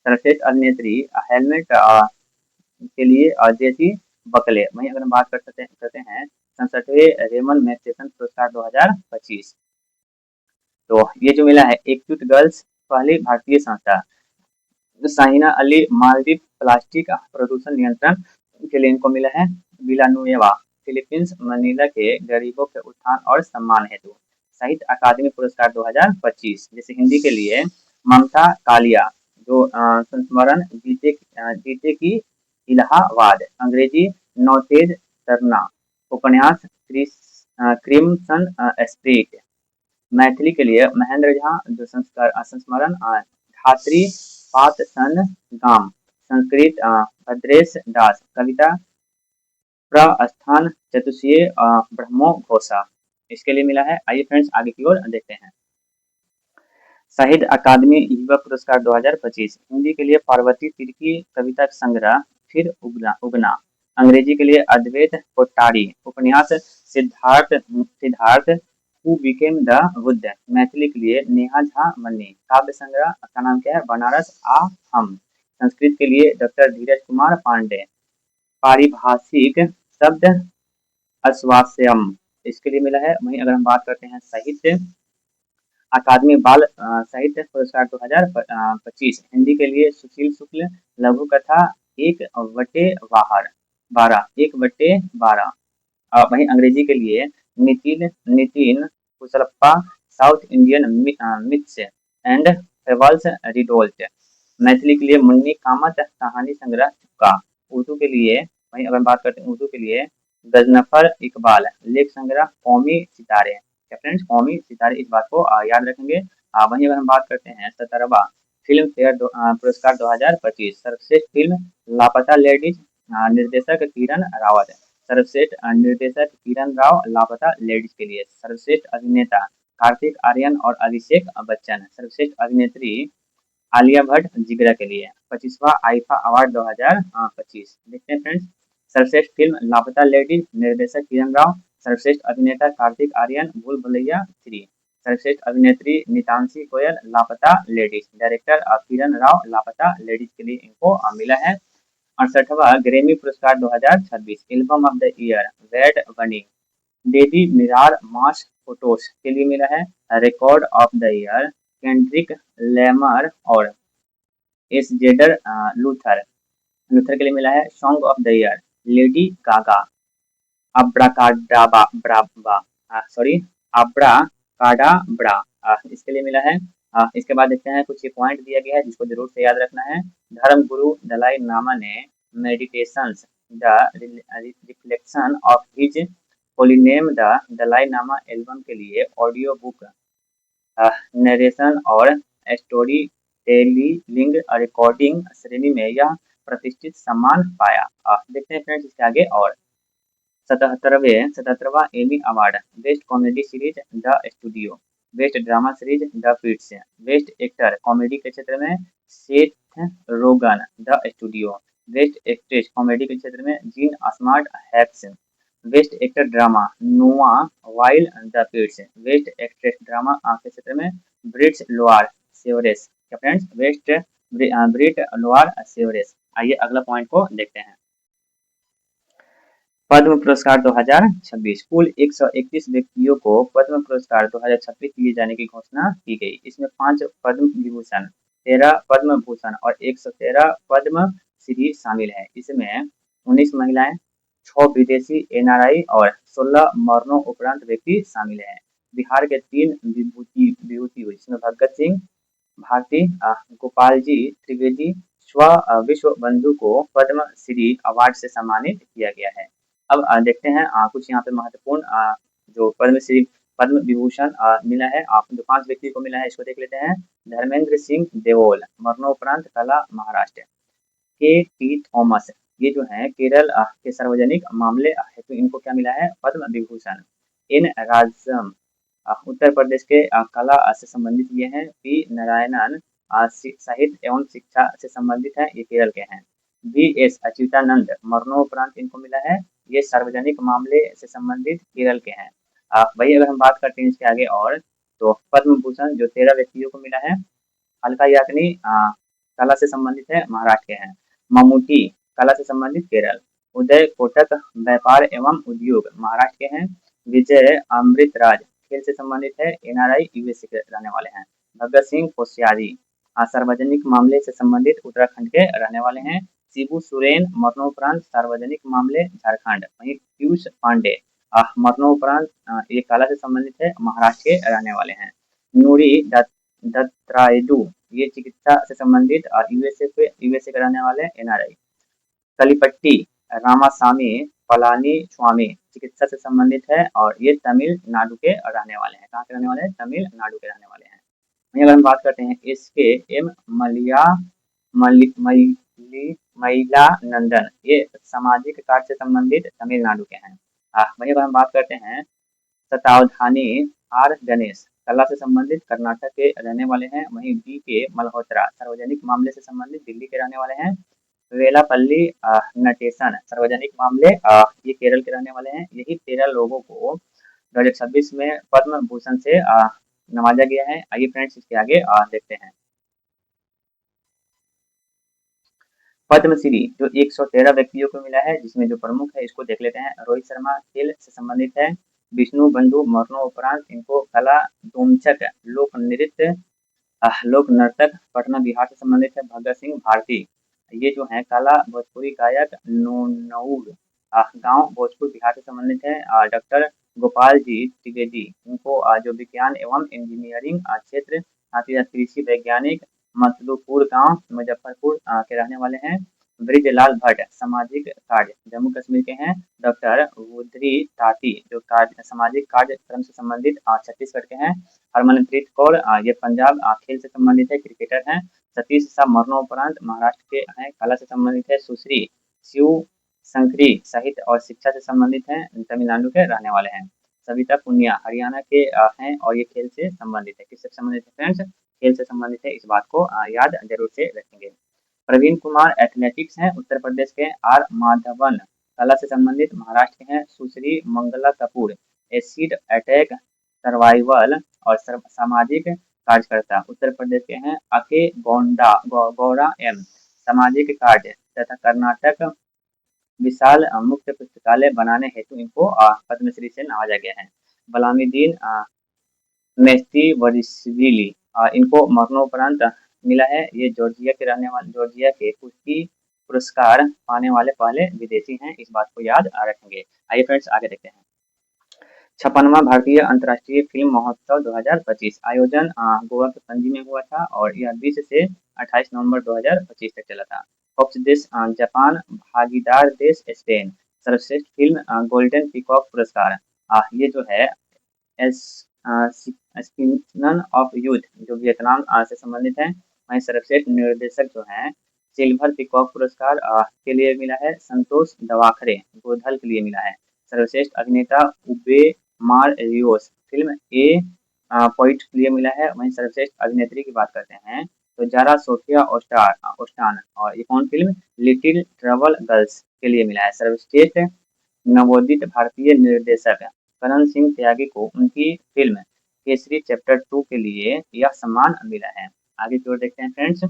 सर्वश्रेष्ठ अभिनेत्री हेलमेट के लिए जेसी बकले। वहीं अगर हम बात करते हैं 67वें रेमन मैग्सेसन पुरस्कार 2025 तो ये जो मिला है एक्यूट गर्ल्स पहली भारतीय संस्था साहिना अली मालदीव प्लास्टिक प्रदूषण नियंत्रण के लिए इनको मिला है। विलानुएवा फिलीपींस मनीला के गरीबों के उत्थान और सम्मान हेतु साहित्य अकादमी पुरस्कार 2025 जैसे हिंदी के लिए ममता कालिया जो संस्मरण जीते की इलाहाबाद। अंग्रेजी नौतेज तरना उपन्यास क्रिम्सन स्प्रिट। मैथिली के लिए महेंद्र झा जो संस्मरण धात्री पात सन गाम। संस्कृत भद्रेश दास कविता प्रस्थान चतुष्य ब्रह्मो घोषा इसके लिए मिला है। आइए फ्रेंड्स आगे की ओर देखते हैं। साहित्य अकादमी युवा पुरस्कार 2025 हिंदी के लिए पार्वती तिर्की कविता संग्रह फिर उगना। अंग्रेजी के लिए अद्वैत कोट्टारी उपन्यास Siddharth who became the Buddha. Maithili के लिए नेहा झा मन्नी काव्य संग्रह का नाम क्या है? बनारस हम। संस्कृत के लिए डॉक्टर धीरज कुमार पांडे पारिभाषिक शब्द अस्वास्यम इसके लिए मिला है। वहीं अगर हम बात करते हैं साहित्य अकादमी बाल साहित्य पुरस्कार 2025 हिंदी के लिए सुशील शुक्ल लघु कथा 1/12 वहीं अंग्रेजी के लिए Nitin Kushalappa South Indian myths and fables रिडोल्ट। मैथिली के लिए मुन्नी कामत कहानी संग्रह चुपका। उर्दू के लिए वहीं अगर बात करते हैं उर्दू के लिए गजनफर इकबाल लेख संग्रह कौमी सितारे। फ्रेंड्स कौमी सितारे इस बात को याद रखेंगे। वहीं अगर हम बात करते हैं 17वां फिल्म फेयर पुरस्कार 2025 सर्वश्रेष्ठ फिल्म लापता लेडीज निर्देशक किरण रावत। सर्वश्रेष्ठ निर्देशक किरण राव लापता लेडीज के लिए। सर्वश्रेष्ठ अभिनेता कार्तिक आर्यन और अभिषेक बच्चन। सर्वश्रेष्ठ अभिनेत्री आलिया भट्ट जिगरा के लिए। 25वां आईफा अवार्ड 2025 देखते हैं फ्रेंड्स। सर्वश्रेष्ठ फिल्म लापता लेडीज निर्देशक किरण राव। सर्वश्रेष्ठ अभिनेता कार्तिक आर्यन भूल भुलैया 3। सर्वश्रेष्ठ अभिनेत्री नितांशी गोयल लापता लेडीज। डायरेक्टर किरण राव लापता लेडीज के लिए इनको मिला है। 68वां ग्रेमी पुरस्कार 2026 album of the year Bad Bunny Debi Tirar Mas Fotos के लिए मिला है। Record of the year Kendrick Lamar और एस जेडर लूथर। लूथर के लिए मिला है song of the year Lady Gaga, abracadabra ब्राबा सॉरी अब्राकाडाब्रा इसके लिए मिला है। इसके बाद देखते हैं कुछ पॉइंट दिया गया है जिसको जरूर से याद रखना है। धर्म गुरु दलाई लामा ने meditations the reflection of his holiness the Dalai Lama album के लिए ऑडियो बुक नरेशन और स्टोरी टेलिंग रिकॉर्डिंग श्रेणी में यह प्रतिष्ठित सम्मान पाया। देखते हैं फ्रेंड्स इसके आगे और 77वां Emmy award best comedy series the studio, best drama series the Pitts, best actor comedy के क्षेत्र में Seth Rogen the studio, best actress comedy के क्षेत्र में Jean Smart Hacks, best actor drama Noah Wyle the Pitts, best actress drama के क्षेत्र में Britts Lower Severance. Friends best Britt Lower Severance. आइए अगला पॉइंट को देखते हैं। पद्म पुरस्कार 2026 कुल 131 व्यक्तियों को पद्म पुरस्कार 2026 दिए जाने की घोषणा की गई। इसमें 5 पद्म विभूषण, 13 पद्म भूषण और 113 पद्म श्री शामिल है। इसमें 19 महिलाएं, 6 विदेशी एनआरआई और 16 मरणोपरांत व्यक्ति शामिल हैं। बिहार के 3 विभूति हुई जिसमें भगत सिंह भारती, गोपाल जी त्रिवेदी विश्व बंधु को पद्म श्री अवार्ड से सम्मानित किया गया है। अब देखते हैं कुछ यहाँ पे महत्वपूर्ण जो पद्मश्री पद्म विभूषण मिला है जो 5 व्यक्ति को मिला है इसको देख लेते हैं। धर्मेंद्र सिंह देओल मरणोपरांत कला महाराष्ट्र, के टी थॉमस ये जो है केरल के सार्वजनिक मामले हेतु इनको क्या मिला है पद्म विभूषण। एन राजम उत्तर प्रदेश के कला से संबंधित ये हैं। पी नारायणन साहित्य एवं शिक्षा से संबंधित है, ये केरल के हैं। बी एस अच्युतानंद मरणोपरांत इनको मिला है, ये सार्वजनिक मामले से संबंधित केरल के हैं। वही अगर हम बात करते हैं इसके आगे और तो पद्म भूषण जो 13 व्यक्तियों को मिला है। अलका याग्निक कला से संबंधित है, महाराष्ट्र के हैं। ममूटी कला से संबंधित केरल। उदय कोटक व्यापार एवं उद्योग महाराष्ट्र के हैं। विजय अमृतराज खेल से संबंधित है, एनआरआई यूएसए के रहने वाले हैं। भगत सिंह कोश्यारी सार्वजनिक मामले से संबंधित उत्तराखंड के रहने वाले हैं। शिबू सोरेन मरणोपरांत सार्वजनिक मामले झारखंड। वहीं पीयूष पांडे मरणोपरांत ये कला से संबंधित है, महाराष्ट्र के रहने वाले हैं। नूरी दत्तात्रेय ये चिकित्सा से संबंधित यूएसए के रहने वाले एनआरआई। कलिपट्टी रामासामी पलानी स्वामी चिकित्सा से संबंधित है और ये तमिलनाडु के रहने वाले हैं। कहाँ के रहने वाले हैं? तमिलनाडु के रहने वाले हैं। वहीं अगर हम बात करते हैं इसके एम महिलानंदन ये सामाजिक कार्य से संबंधित तमिलनाडु के हैं। वहीं अगर हम बात करते हैं शतावधानी आर गणेश कला से संबंधित कर्नाटक के रहने वाले हैं। वहीं बी के मल्होत्रा सार्वजनिक मामले से संबंधित दिल्ली के रहने वाले हैं। वेलापल्ली नटेशन सार्वजनिक मामले ये केरल के रहने वाले हैं। यही 13 लोगों को 2026 में पद्म भूषण से नवाजा गया है। आइए फ्रेंड्स इसके आगे देखते हैं। पद्मश्री जो 113 व्यक्तियों को मिला है जिसमें जो प्रमुख है इसको देख लेते हैं। रोहित शर्मा खेल से संबंधित है। विष्णु बंधु मरणोपरांत इनको कला डोमचक लोक नर्तक पटना बिहार से संबंधित है। भगत सिंह भारती ये जो है कला भोजपुरी गायक नौनौर गांव भोजपुर बिहार से संबंधित है। डॉक्टर गोपाल जी त्रिवेदी इनको जो विज्ञान एवं इंजीनियरिंग क्षेत्र कृषि वैज्ञानिक मतलूपुर गांव मुजफ्फरपुर के रहने वाले हैं। ब्रिजलाल भट्ट सामाजिक कार्य जम्मू कश्मीर के हैं। डॉक्टर रुद्री ताती जो सामाजिक कार्यक्रम से संबंधित छत्तीसगढ़ के हैं। हरमनप्रीत कौर ये पंजाब खेल से संबंधित है, क्रिकेटर हैं। सतीश शाह मरणोपरांत महाराष्ट्र के हैं, कला से संबंधित है। सुश्री शिव शंकरी साहित्य और शिक्षा से संबंधित हैं, तमिलनाडु के रहने वाले हैं। सविता पुनिया हरियाणा के हैं और ये खेल से संबंधित है। किससे संबंधित है फ्रेंड्स? खेल से संबंधित है, इस बात को याद जरूर से रखेंगे। प्रवीण कुमार एथलेटिक्स हैं, उत्तर प्रदेश के। आर माधवन कला से संबंधित महाराष्ट्र के हैं। Sushri Mangla Kapoor acid attack survival और सामाजिक कार्यकर्ता उत्तर प्रदेश के हैं। अके गौड़ा एम सामाजिक कार्य तथा कर्नाटक विशाल मुक्त पुस्तकालय बनाने हेतु इनको पद्मश्री से नवाजा गया है। बलामीदीन मेस्ती वरिशविली इनको मरणोपरांत मिला है। ये जॉर्जिया के कुश्ती पुरस्कार पाने वाले पहले विदेशी हैं, इस बात को याद रखेंगे। आइए फ्रेंड्स आगे देखते हैं। 56वां भारतीय अंतर्राष्ट्रीय फिल्म महोत्सव 2025 आयोजन गोवा के पणजी में हुआ था और यह 20 से 28 नवंबर 2025 तक चला था। पक्ष देश जापान, भागीदार देश स्पेन। सर्वश्रेष्ठ फिल्म गोल्डन पीकॉक पुरस्कार ये जो है स्पिनन ऑफ यूथ जो वियतनाम से संबंधित है। वहीं सर्वश्रेष्ठ निर्देशक जो है सिल्वर पीकॉक पुरस्कार के लिए मिला है संतोष दवाखरे, गोधल के लिए मिला है। सर्वश्रेष्ठ अभिनेता उबे मार रियोस फिल्म ए पॉइंट के लिए मिला है। वहीं सर्वश्रेष्ठ अभिनेत्री की बात करते हैं तो जारा सोफिया ओस्टान और ये कौन फिल्म लिटिल ट्रबल गर्ल्स के लिए मिला है। सर्वश्रेष्ठ नवोदित भारतीय निर्देशक करण सिंह त्यागी को उनकी फिल्म केसरी चैप्टर 2 के लिए यह सम्मान मिला है। आगे की ओर देखते हैं फ्रेंड्स।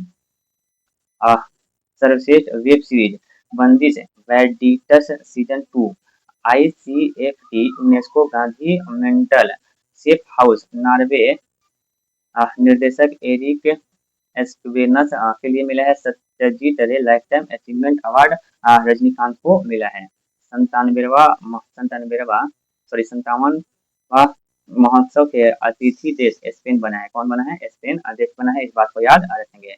सर्वश्रेष्ठ वेब सीरीज बंदिश वेडिक्टस season 2 ICFT UNESCO Gandhi medal safe house Norway निर्देशक एरिक एस्क्वेनस के लिए मिला है। Satyajit Ray life time achievement award Rajinikanth को मिला है। 57वां महोत्सव के अतिथि देश स्पेन बना है। कौन बना है? स्पेन देश बना है, इस बात को याद रखेंगे।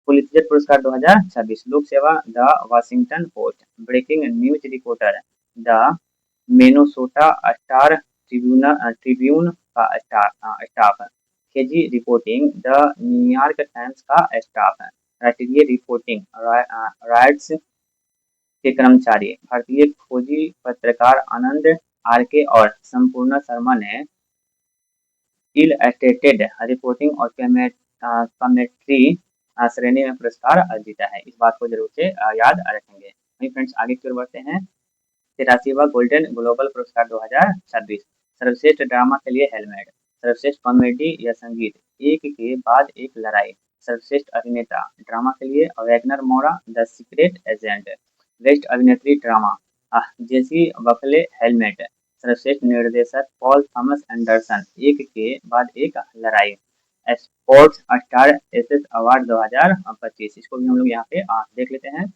पुलित्जर पुरस्कार 2026 लोक सेवा the Washington Post, breaking news reporter the Minnesota Star Tribune का स्टाफ, केजी रिपोर्टिंग द न्यूयॉर्क टाइम्स का स्टाफ, राष्ट्रीय रिपोर्टिंग राइट्स के कर्मचारी, भारतीय खोजी पत्रकार आनंद आरके और संपूर्ण शर्मा ने इलस्ट्रेटेड रिपोर्टिंग और कमेंट्री श्रेणी में पुरस्कार जीता है। इस बात को जरूर से याद रखेंगे। वहीं फ्रेंड्स आगे की ओर बढ़ते हैं। 83वां गोल्डन ग्लोबल पुरस्कार 2026 सर्वश्रेष्ठ ड्रामा के लिए हेलमेट, सर्वश्रेष्ठ कॉमेडी या संगीत एक के बाद एक लड़ाई, सर्वश्रेष्ठ अभिनेता ड्रामा के लिए वैगनर मोरा द सीक्रेट एजेंट, बेस्ट अभिनेत्री ड्रामा जेसी बफले हेलमेट, सर्वश्रेष्ठ निर्देशक पॉल थॉमस एंडरसन एक के बाद एक लड़ाई, स्पोर्ट्स स्टार एसेस अवार्ड 2025 इसको भी हम लोग यहाँ पे देख लेते हैं।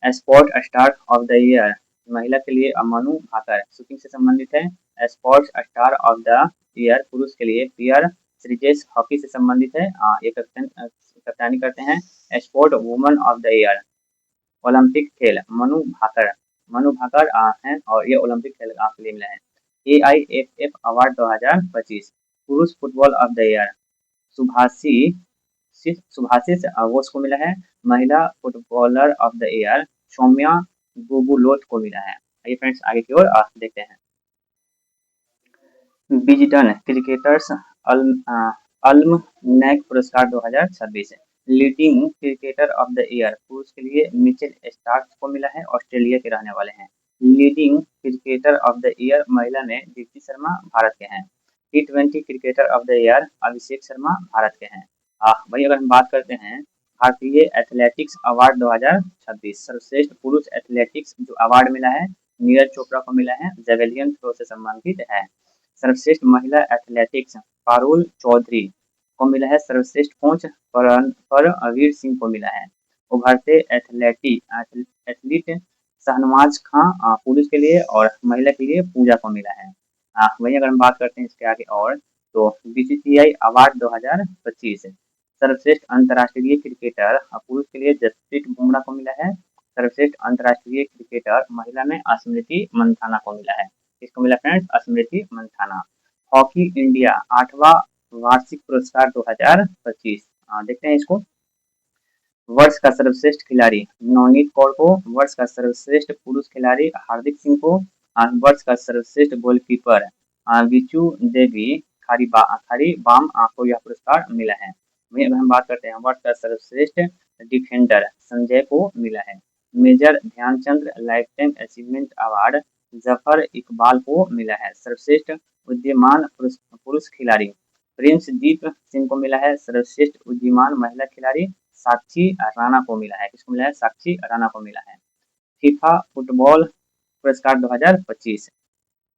Sport star of the year महिला के लिए मनु भाकर शूटिंग से संबंधित है। Sports star of the year पुरुष के लिए पियर श्रीजेश हॉकी से संबंधित है, ये कप्तानी करते हैं। Sport woman of the year Olympic खेल मनु भाकर हैं और ये ओलंपिक खेल के लिए मिला है। AIFF अवार्ड 2025 पुरुष football of the year Subhasis Ghosh को मिला है। महिला footballer of the year Soumya Guguloth को मिला है। आइए फ्रेंड्स आगे की ओर देखते हैं। विजडन क्रिकेटर्स अल्मनैक पुरस्कार 2026 leading cricketer of the year पुरुष के लिए मिचेल स्टार्क को मिला है, ऑस्ट्रेलिया के रहने वाले हैं। Leading cricketer of the year महिला में दीप्ति शर्मा भारत के हैं। T20 cricketer of the year Abhishek Sharma Bharat के हैं। वही अगर हम बात करते हैं भारतीय एथलेटिक्स अवार्ड 2026 सर्वश्रेष्ठ पुरुष एथलेटिक्स जो अवार्ड मिला है नीरज चोपड़ा को मिला है, जेवेलियन थ्रो से संबंधित है। सर्वश्रेष्ठ महिला एथलेटिक्स पारुल चौधरी को मिला है। सर्वश्रेष्ठ कोच परमवीर सिंह को मिला है। उभरते एथलीट शहनवाज खां पुरुष के लिए और महिला के लिए पूजा को मिला है। वहीं अगर हम बात करते हैं इसके आगे और तो BCCI अवार्ड 2025 सर्वश्रेष्ठ अंतर्राष्ट्रीय क्रिकेटर पुरुष के लिए जसप्रीत बुमराह को मिला है। सर्वश्रेष्ठ अंतर्राष्ट्रीय क्रिकेटर महिला में स्मृति मंथाना को मिला है। किसको मिला फ्रेंड्स? स्मृति मंथाना। हॉकी इंडिया 8वां वार्षिक पुरस्कार 2025 देखते हैं इसको। वर्ष का सर्वश्रेष्ठ खिलाड़ी नवनीत कौर को, वर्ष का सर्वश्रेष्ठ पुरुष खिलाड़ी हार्दिक सिंह को, वर्ष का सर्वश्रेष्ठ गोलकीपर विचू देवी खारी बाम को यह पुरस्कार मिला है। वहीं अगर हम बात करते हैं वर्ष का सर्वश्रेष्ठ डिफेंडर संजय को मिला है। Major Dhyan Chand life time achievement award Zafar Iqbal को मिला है। सर्वश्रेष्ठ उद्यमान पुरुष खिलाड़ी प्रिंसदीप सिंह को मिला है। सर्वश्रेष्ठ उद्यमान महिला खिलाड़ी साक्षी राणा को मिला है। किसको मिला है? साक्षी राणा को मिला है। फीफा फुटबॉल पुरस्कार 2025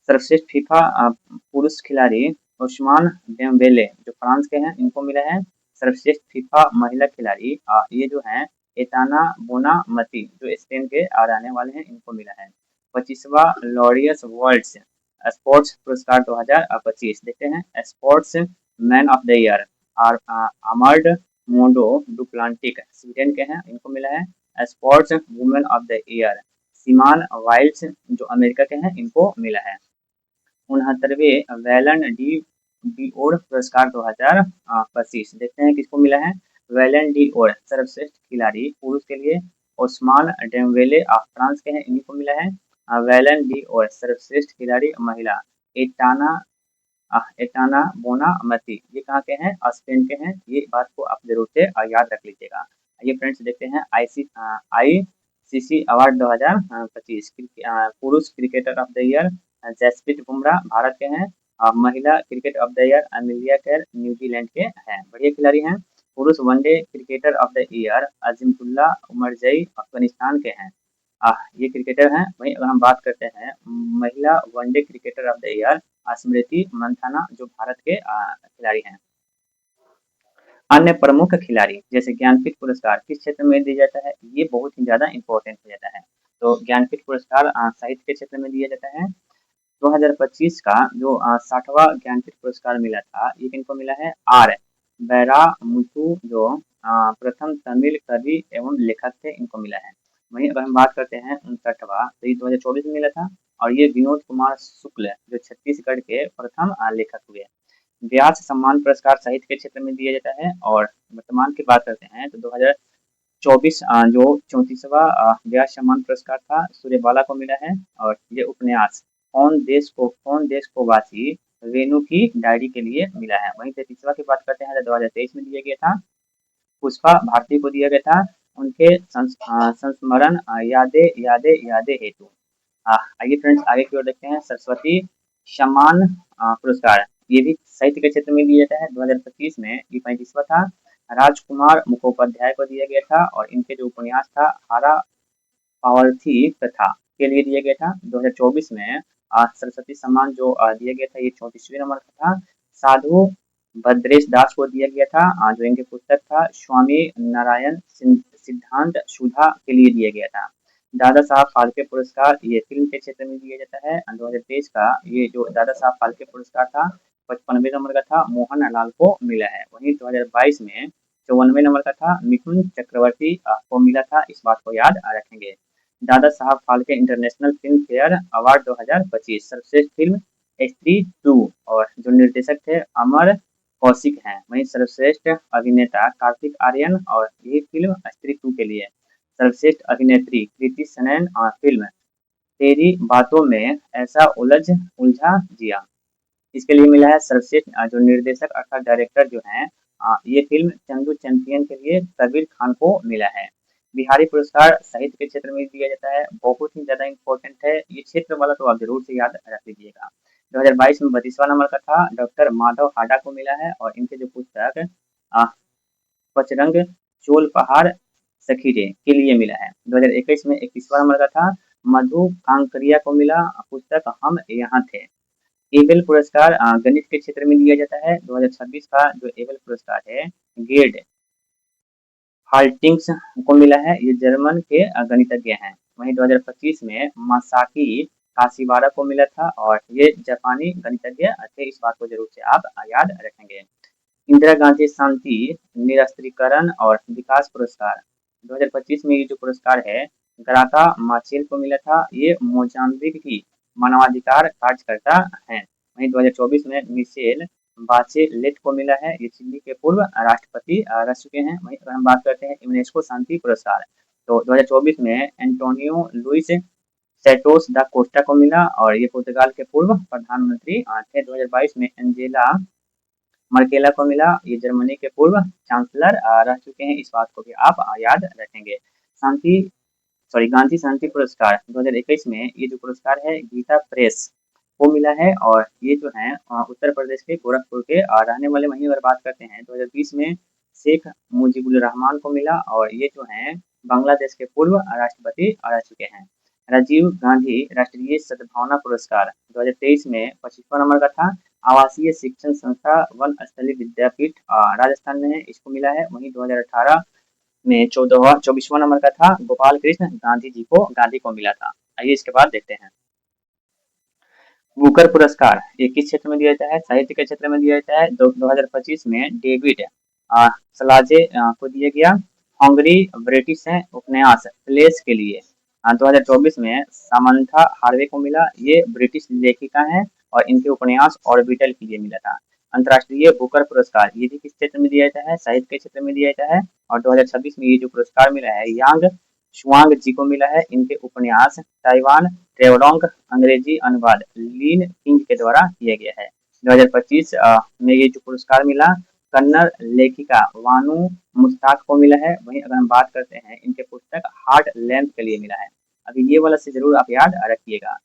सर्वश्रेष्ठ फीफा पुरुष खिलाड़ी ओस्मान डेम्बेले जो फ्रांस के हैं इनको मिला है सर्वश्रेष्ठ फीफा महिला खिलाड़ी। ये जो है एताना बोनामती जो स्पेन के रहने वाले हैं इनको मिला है। 25वां लॉरियस वर्ल्ड स्पोर्ट्स पुरस्कार 2025 देखते हैं। Sports man of the year Armand Mondo Duplantis Sweden के हैं इनको मिला है। Sports women of the year Simone वाइल्ड्स जो अमेरिका के हैं इनको मिला है। 69वें वैलन डी डीओर पुरस्कार 2025 देखते हैं किसको मिला है। वैलन डी ओर सर्वश्रेष्ठ खिलाड़ी पुरुष के लिए ओस्मान डेम्बेले फ्रांस के हैं इन्हीं को मिला है। वैलन डी ओर सर्वश्रेष्ठ खिलाड़ी महिला एटाना एटाना बोनामती ये कहाँ के हैं स्पेन के हैं। ये बात को आप जरूर से याद रख लीजिएगा। ये फ्रेंड्स देखते हैं आईसीसी अवार्ड 2025 पुरुष cricketer of the year Jasprit Bumrah Bharat के हैं। महिला cricket of the year Amelia Kerr New Zealand के हैं बढ़िया खिलाड़ी हैं। पुरुष one day cricketer of the year Azmatullah Omarzai Afghanistan के हैं। ये क्रिकेटर हैं। वहीं अगर हम बात करते हैं महिला one day cricketer of the year Smriti Mandhana जो भारत के खिलाड़ी हैं। अन्य प्रमुख खिलाड़ी जैसे ज्ञानपीठ पुरस्कार किस क्षेत्र में दिया जाता है ये बहुत ही ज्यादा इंपॉर्टेंट हो जाता है। तो ज्ञानपीठ पुरस्कार साहित्य के क्षेत्र में दिया जाता है। 2025 का जो 60वां ज्ञानपीठ पुरस्कार मिला था ये किनको मिला है आर बैरामुथु जो प्रथम तमिल कवि एवं लेखक थे इनको मिला है। वहीं अगर हम बात करते हैं 59वां तो ये 2024 में मिला था और ये विनोद कुमार शुक्ल जो छत्तीसगढ़ के प्रथम लेखक हुए। व्यास सम्मान पुरस्कार साहित्य के क्षेत्र में दिया जाता है। और वर्तमान की बात करते हैं तो 2024 जो 34वां व्यास सम्मान पुरस्कार था सूर्यबाला को मिला है। और ये उपन्यास कौन देश को वासी रेणु की डायरी के लिए मिला है। वहीं 33वां की बात करते हैं तो 2023 में दिया गया था पुष्पा भारती को दिया गया था उनके संस्मरण यादे यादे यादे हेतु। आइए फ्रेंड्स आगे की ओर देखते हैं सरस्वती सम्मान पुरस्कार ये भी साहित्य के क्षेत्र में दिया जाता है। 2025 में ये 35वां था। राजकुमार मुखोपाध्याय को दिया गया था और इनके जो उपन्यास था हारा पावर्थी कथा के लिए दिया गया था। 2024 में सरस्वती सम्मान जो दिया गया था ये 34वें नंबर का था। साधु भद्रेश दास को दिया गया था जो इनके पुस्तक था स्वामी नारायण सिद्धांत सुधा के लिए दिया गया था। दादा साहब फाल्के पुरस्कार ये फिल्म के क्षेत्र में दिया जाता है। 2023 का ये जो दादा साहब फाल्के पुरस्कार था 55वें नंबर का था मोहन लाल को मिला है। वहीं 2022 में 54वें नंबर का था मिथुन चक्रवर्ती को मिला था। इस बात को याद रखेंगे। Dada Saheb Phalke international film fair award 2025 सर्वश्रेष्ठ फिल्म स्त्री 2 और जो निर्देशक थे अमर कौशिक हैं। वहीं सर्वश्रेष्ठ अभिनेता कार्तिक आर्यन और यही फिल्म स्त्री 2 के लिए। सर्वश्रेष्ठ अभिनेत्री कृति सेनन फिल्म तेरी बातों में ऐसा उलझा जिया इसके लिए मिला है। सर्वश्रेष्ठ जो निर्देशक अर्थात डायरेक्टर जो हैं ये फिल्म चंदू चैंपियन के लिए कबीर खान को मिला है। बिहारी पुरस्कार साहित्य के क्षेत्र में दिया जाता है बहुत ही ज्यादा इंपॉर्टेंट है ये क्षेत्र वाला तो आप जरूर से याद रख लीजिएगा। 2022 में 32वां नंबर का था डॉक्टर माधव हाडा को मिला है और इनके जो पुस्तक पचरंग चोल पहाड़ सखीरे के लिए मिला है। 2021 में 31वां नंबर का था मधु कांकरिया को मिला पुस्तक हम यहाँ थे। एबेल पुरस्कार गणित के क्षेत्र में दिया जाता है। 2026 का जो एबेल पुरस्कार है गेर्ड हाल्टिंग्स को मिला है ये जर्मन के गणितज्ञ हैं। वहीं 2025 में मासाकी काशिवारा को मिला था और ये जापानी गणितज्ञ थे। इस बात को जरूर से आप याद रखेंगे। इंदिरा गांधी शांति निरस्त्रीकरण और विकास पुरस्कार 2025 में ये जो पुरस्कार है ग्राका माचेल को मिला था। ये मोजाम्बिक की मानवाधिकार कार्यकर्ता हैं। वहीं 2024 में मिशेल बाचेलेट को मिला है ये चिली के पूर्व राष्ट्रपति रह चुके हैं। वहीं अगर हम बात करते हैं यूनेस्को शांति पुरस्कार तो 2024 में एंटोनियो लुइस सैंटोस दा कोस्टा को मिला और ये पुर्तगाल के पूर्व प्रधानमंत्री थे। 2022 में एंजेला मर्केला को मिला ये जर्मनी के पूर्व चांसलर रह चुके हैं। इस बात को भी आप याद रखेंगे। गांधी शांति पुरस्कार 2021 में ये जो पुरस्कार है गीता प्रेस को मिला है और ये जो है उत्तर प्रदेश के गोरखपुर के रहने वाले। वहीं अगर बात करते हैं 2020 में शेख मुजीबुर रहमान को मिला और ये जो है बांग्लादेश के पूर्व राष्ट्रपति रह चुके हैं। राजीव गांधी राष्ट्रीय सद्भावना पुरस्कार 2023 में 25वां नंबर का था आवासीय शिक्षण संस्था वन स्थली विद्यापीठ राजस्थान में है, इसको मिला है। वहीं 2018 में 24वां नंबर का था, गोपाल कृष्ण गांधी को मिला था। आइए इसके बाद देखते हैं। बुकर पुरस्कार ये किस क्षेत्र में दिया जाता है? साहित्य के क्षेत्र में दिया जाता है। 2025 में डेविड सलाजे को दिया गया। हंगरी ब्रिटिश है उपन्यास प्लेस के लिए। 2024 में सामंथा हार्वे को मिला। ये ब्रिटिश लेखिका है और इनके उपन्यास ऑर्बिटल के लिए मिला था। अंतर्राष्ट्रीय बुकर पुरस्कार ये भी किस क्षेत्र में दिया जाता है? साहित्य के क्षेत्र में दिया जाता है। और 2026 में ये जो पुरस्कार मिला है यांग शुआंग जी को मिला है। इनके उपन्यास ताइवान ट्रेवडोंग अंग्रेजी अनुवाद लीन किंग के द्वारा किया गया है। 2025 में ये जो पुरस्कार मिला कन्नड़ लेखिका वानू मुस्ताक को मिला है। वहीं अगर हम बात करते हैं इनके पुस्तक हार्ट लेंथ के लिए मिला है। अभी ये वाला से जरूर आप याद रखिएगा।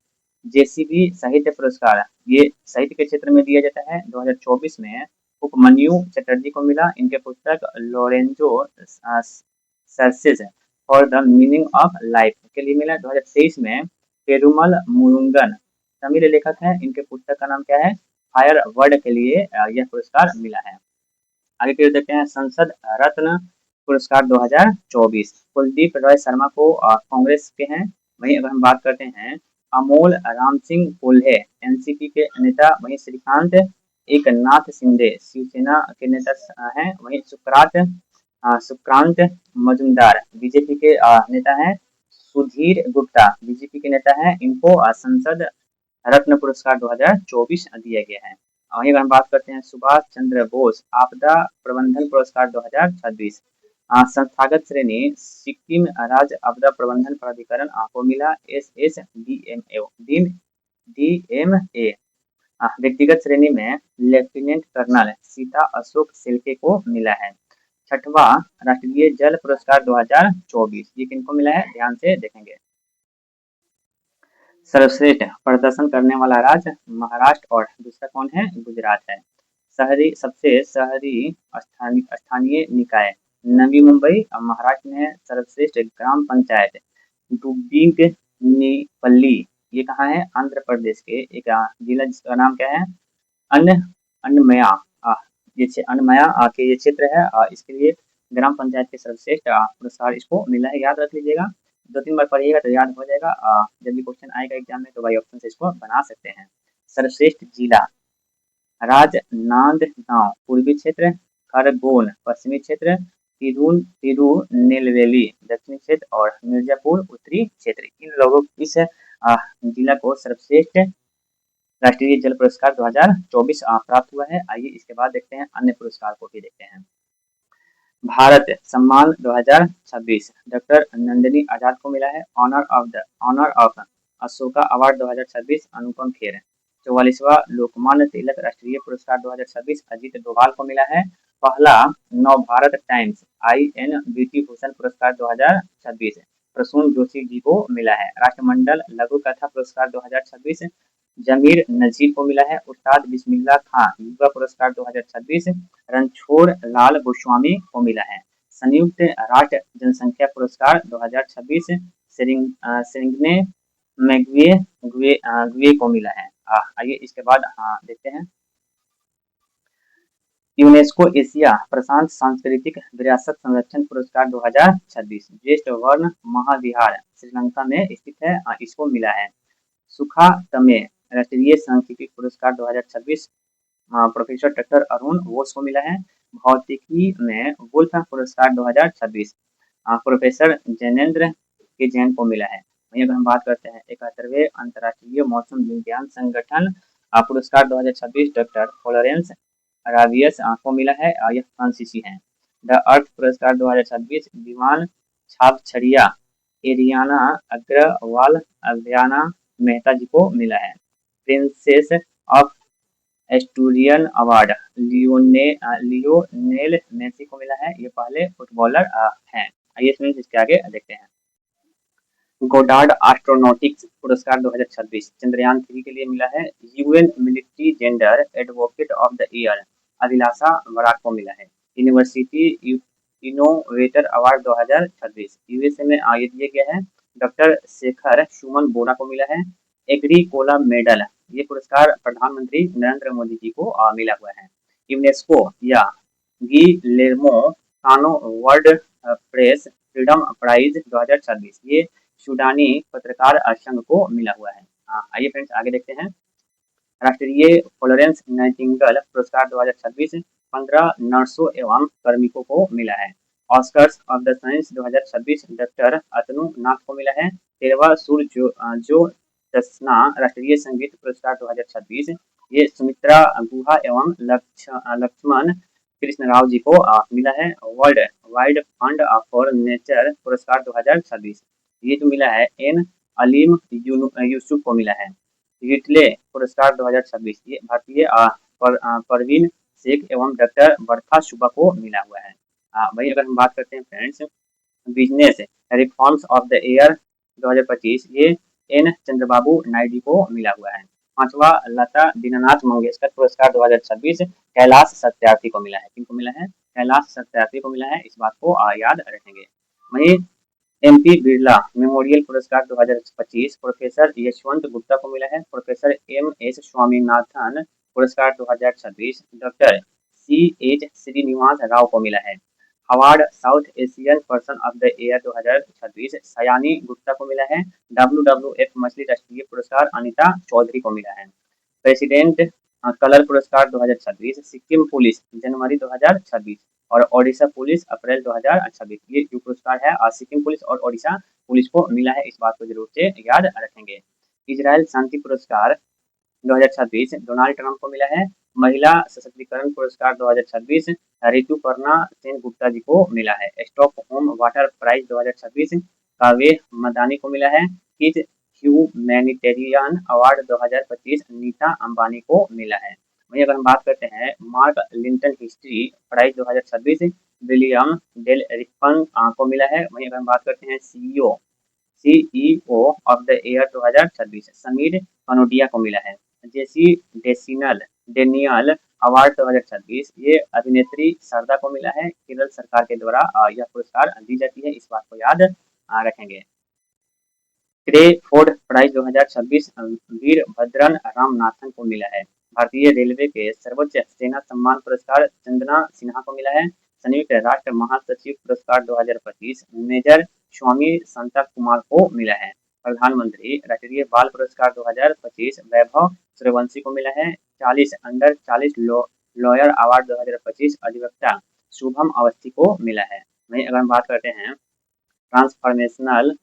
जेसीबी साहित्य पुरस्कार ये साहित्य के क्षेत्र में दिया जाता है। 2024 में उपमन्यु चटर्जी को मिला। इनके पुस्तक Lorenzo sources for the meaning of life के लिए मिला। 2023 में पेरुमल मुरुगन तमिल लेखक हैं। इनके पुस्तक का नाम क्या है? फायर वर्ड के लिए यह पुरस्कार मिला है। आगे की ओर देखते हैं संसद रत्न पुरस्कार 2024 कुलदीप रॉय शर्मा को कांग्रेस के हैं। वहीं अगर हम बात करते हैं अमोल राम सिंह कोल्हे एनसीपी के नेता। वहीं श्रीकांत एक नाथ शिंदे शिवसेना के नेता हैं। वहीं सुक्रांत मजुमदार बीजेपी के नेता हैं। सुधीर गुप्ता बीजेपी के नेता हैं। इनको संसद रत्न पुरस्कार 2024 दिया गया है। वहीं अगर हम बात करते हैं सुभाष चंद्र बोस आपदा प्रबंधन पुरस्कार 2026 संस्थागत श्रेणी सिक्किम राज्य आपदा प्रबंधन प्राधिकरण को मिला। SSDMA व्यक्तिगत श्रेणी में लेफ्टिनेंट कर्नल सीता अशोक सिल्के को मिला है। छठवां राष्ट्रीय जल पुरस्कार 2024 ये किनको मिला है? ध्यान से देखेंगे। सर्वश्रेष्ठ प्रदर्शन करने वाला राज्य महाराष्ट्र और दूसरा कौन है? गुजरात है। सबसे शहरी स्थानीय निकाय नवी मुंबई महाराष्ट्र में है। सर्वश्रेष्ठ ग्राम पंचायत डुब्बिंगनीपल्ली ये कहाँ है? आंध्र प्रदेश के एक जिला जिसका नाम क्या है? अन्नमया ये अन्नमया के ये क्षेत्र है। इसके लिए ग्राम पंचायत के सर्वश्रेष्ठ पुरस्कार इसको मिला है। याद रख लीजिएगा, 2-3 बार पढ़िएगा तो याद हो जाएगा। जब भी क्वेश्चन आएगा एग्जाम में तो बाई ऑप्शन से इसको बना सकते हैं। सर्वश्रेष्ठ जिला राजनांदगांव पूर्वी क्षेत्र, खरगोन पश्चिमी क्षेत्र, तिरुनेलवेली दक्षिणी क्षेत्र और मिर्जापुर उत्तरी क्षेत्र। इन लोगों इस जिला को सर्वश्रेष्ठ राष्ट्रीय जल पुरस्कार 2024 प्राप्त हुआ है। आइए इसके बाद देखते हैं अन्य पुरस्कार को भी देखते हैं। भारत सम्मान 2026 डॉक्टर नंदिनी आजाद को मिला है। Honour of Ashoka award 2026 Anupam Kher. 44वां Lokmanya Tilak राष्ट्रीय पुरस्कार 2026 अजीत डोभाल को मिला है। पहला नव Bharat times IN beauty Bhushan पुरस्कार 2026 प्रसून जोशी जी को मिला है। राष्ट्रमंडल लघु कथा पुरस्कार 2026 जमीर नजीर को मिला है। उस्ताद बिस्मिल्लाह खां युवा पुरस्कार 2026 रणछोड़ लाल गोस्वामी को मिला है। संयुक्त राष्ट्र जनसंख्या पुरस्कार 2026 सेरिंगने मैग्वे को मिला है। आइए इसके बाद देखते हैं यूनेस्को एशिया प्रशांत सांस्कृतिक विरासत संरक्षण पुरस्कार 2026 ज्येष्ठ वर्ण महाविहार श्रीलंका में स्थित है, इसको मिला है। सुखा तमे राष्ट्रीय सांख्यिकी पुरस्कार 2026 प्रोफेसर डॉक्टर अरुण बोस को मिला है। भौतिकी में वुल्फ पुरस्कार 2026 प्रोफेसर जैनेन्द्र के जैन को मिला है। वहीं अगर हम बात करते हैं 71वें अंतर्राष्ट्रीय मौसम विज्ञान संगठन पुरस्कार 2026 डॉक्टर फ्लोरेंस रावियस को मिला है। यह फ्रांसीसी हैं। द अर्थ पुरस्कार 2026 विमान छापछड़िया एरियाना अग्रवाल अभियाना मेहता जी को मिला है। Princess of Asturias award Lionel Messi को मिला है। ये पहले फुटबॉलर हैं। आइए इसके आगे देखते हैं। गोडार्ड एस्ट्रोनॉटिक्स पुरस्कार 2026 चंद्रयान 3 के लिए मिला है। UN military gender advocate of the year Abhilasha Barak को मिला है। यूनिवर्सिटी इनोवेटर अवार्ड 2026 USA में ये दिया गया है। डॉक्टर शेखर सुमन बोरा को मिला है। एग्रीकोला मेडल, ये पुरस्कार प्रधानमंत्री नरेंद्र मोदी जी को मिला हुआ है। यूनेस्को या गिलेर्मो कानो वर्ल्ड प्रेस फ्रीडम प्राइज 2026, ये सूडानी पत्रकार संघ को मिला हुआ है। आइए फ्रेंड्स आगे देखते हैं। राष्ट्रीय फ्लोरेंस नाइटिंगेल पुरस्कार 2026 15 नर्सों एवं कार्मिकों को मिला है। Oscars of the science 2026 doctor Atanu Nath को मिला है। 13वां जो दसना राष्ट्रीय संगीत पुरस्कार 2026, ये सुमित्रा गुहा एवं लक्ष्मण कृष्ण राव जी को मिला है। World wide fund for nature पुरस्कार 2026, ये जो मिला है एन अलीम यूसुफ को मिला है। यूटले पुरस्कार 2026, ये भारतीय परवीन शेख एवं डॉक्टर बरखा शुबा को मिला हुआ है। वही अगर हम बात करते हैं friends business reforms of the year 2025, ये एन चंद्रबाबू नायडू को मिला हुआ है। 5वां लता दीनानाथ मंगेशकर पुरस्कार 2026 कैलाश सत्यार्थी को मिला है। किनको मिला है? कैलाश सत्यार्थी को मिला है, इस बात को याद रखेंगे। वही एमपी बिरला मेमोरियल पुरस्कार 2025 प्रोफेसर यशवंत गुप्ता को मिला है। प्रोफेसर एम एस स्वामीनाथन पुरस्कार 2026 doctor C H Srinivas Rao को मिला है। Award South Asian person of the year 2026 Sayani Gupta को मिला है। WWF मछली राष्ट्रीय पुरस्कार अनिता चौधरी को मिला है। प्रेसिडेंट कलर पुरस्कार 2026 सिक्किम पुलिस जनवरी 2026 और ओडिशा पुलिस अप्रैल 2026, ये जो पुरस्कार है सिक्किम पुलिस और ओडिशा पुलिस को मिला है, इस बात को जरूर से याद रखेंगे। इजराइल शांति पुरस्कार 2026 डोनाल्ड ट्रंप को मिला है। महिला सशक्तिकरण पुरस्कार 2026 ऋतुपर्णा सेन गुप्ता जी को मिला है। स्टॉकहोम वाटर प्राइज 2026 काव्य मदानी को मिला है। किस ह्यूमैनिटेरियन अवार्ड 2025 नीता अंबानी को मिला है। वहीं अगर हम बात करते हैं Mark Lynton history prize 2026 William Dalrymple को मिला है। वहीं अगर हम बात करते हैं CEO of the year 2026 Sameer Kanoria को मिला है। जेसी डेनियल अवार्ड 2026, ये अभिनेत्री शारदा को मिला है। केरल सरकार के द्वारा यह पुरस्कार दी जाती है, इस बात को याद रखेंगे। क्रेफोर्ड प्राइज 2026 वीरभद्रन रामनाथन को मिला है। भारतीय रेलवे के सर्वोच्च सेना सम्मान पुरस्कार चंदना सिन्हा को मिला है। संयुक्त राष्ट्र महासचिव पुरस्कार 2025 मेजर स्वामी संता कुमार को मिला है। प्रधानमंत्री राष्ट्रीय बाल पुरस्कार 2025 वैभव सूर्यवंशी को मिला है। 40 अंडर 40 लॉयर अवार्ड 2025 अधिवक्ता शुभम अवस्थी को मिला है। वहीं अगर हम बात करते हैं transformational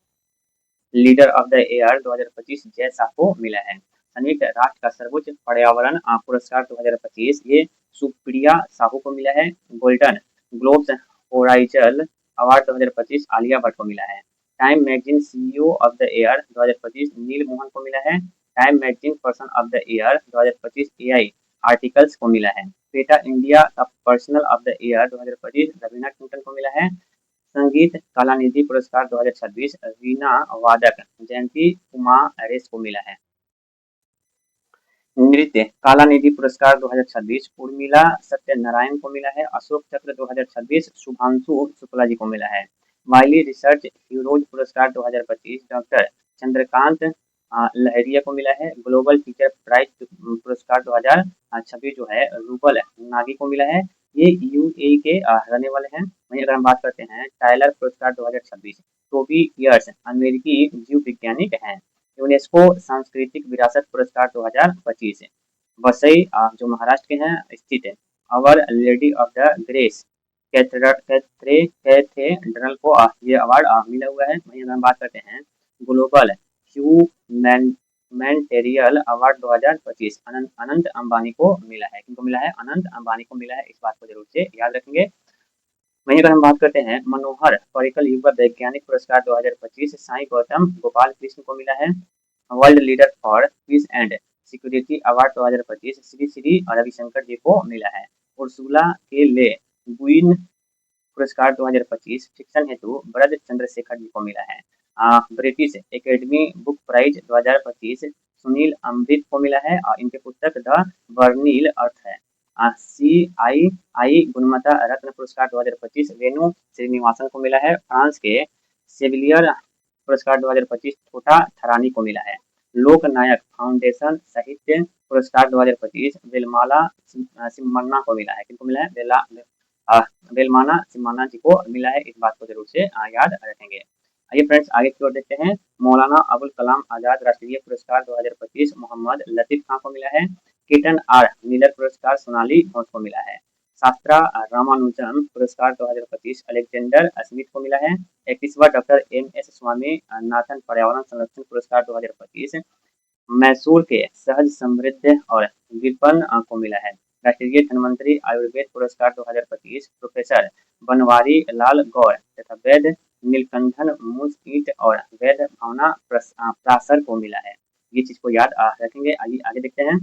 leader of the year 2025 Jay Shah को मिला है। संयुक्त राष्ट्र का सर्वोच्च पर्यावरण पुरस्कार 2025, ये सुप्रिया साहू को मिला है। Golden Globes Horizon award 2025 Alia Bhatt को मिला है। Time magazine CEO of the year 2025 Neal Mohan को मिला है। Time magazine person of the year 2025 AI architects को मिला है। पेटा इंडिया का personal of the year 2025 Raveena Tandon को मिला है। संगीत कलानिधि पुरस्कार 2026 वीणा वादक जयंती कुमारेश को मिला है। नृत्य कलानिधि पुरस्कार 2026 उर्मिला सत्यनारायण को मिला है। अशोक चक्र 2026 शुभांशु शुक्ला जी को मिला है। माइली रिसर्च हीरोज पुरस्कार 2025 डॉक्टर चंद्रकांत लहरिया को मिला है। ग्लोबल टीचर प्राइज पुरस्कार 2026 जो है रूबल नागी को मिला है। ये यूएई के रहने वाले हैं। वहीं अगर हम बात करते हैं टाइलर पुरस्कार 2026 टोबी पियर्स अमेरिकी जीव वैज्ञानिक हैं। यूनेस्को सांस्कृतिक विरासत पुरस्कार 2025 वसई जो महाराष्ट्र के हैं स्थित है our lady of the grace cathedral को ये अवार्ड मिला हुआ है। वहीं अगर हम बात करते हैं global humanitarian award 2025 Anant Ambani को मिला है। किनको मिला है? अनंत अंबानी को मिला है, इस बात को जरूर से याद रखेंगे। वहीं अगर हम बात करते हैं मनोहर पर्रिकर युवा वैज्ञानिक पुरस्कार 2025 साई गौतम गोपाल कृष्ण को मिला है। World leader for peace and security award 2025 Shri Shri Ravishankar ji को मिला है। उर्सुला के ले गुइन पुरस्कार 2025 फिक्शन हेतु ब्रज चंद्रशेखर जी को मिला है। British academy book prize 2025 Sunil Amrith को मिला है और इनके पुस्तक द बर्नील अर्थ है। CII गुणवत्ता रत्न पुरस्कार 2025 वेणु श्रीनिवासन को मिला है। फ्रांस के सेविलियर पुरस्कार 2025 छोटा थरानी को मिला है। लोकनायक फाउंडेशन साहित्य पुरस्कार 2025 वेलमाला सिमन्ना को मिला है। किनको मिला है? वेलमाला सिमन्ना जी को मिला है। इस बात को जरूर से याद रखेंगे। आइए फ्रेंड्स आगे की ओर देखते हैं। मौलाना अबुल कलाम आजाद राष्ट्रीय पुरस्कार 2025 मोहम्मद लतीफ खान को मिला है। किटन आर मिलर पुरस्कार सोनाली घोष को मिला है। शास्त्रा रामानुजन पुरस्कार 2025 अलेक्जेंडर स्मिथ को मिला है। 21वां डॉक्टर एम.एस. स्वामीनाथन पर्यावरण संरक्षण पुरस्कार 2025 मैसूर के सहज समृद्ध और विपन को मिला है। राष्ट्रीय धन्वंतरी आयुर्वेद पुरस्कार 2025 प्रोफेसर बनवारी लाल गौर तथा वैद नीलकंठन मुंशीट और वैद भावना प्रासर को मिला है। ये चीज को याद रखेंगे। आइए आगे देखते हैं।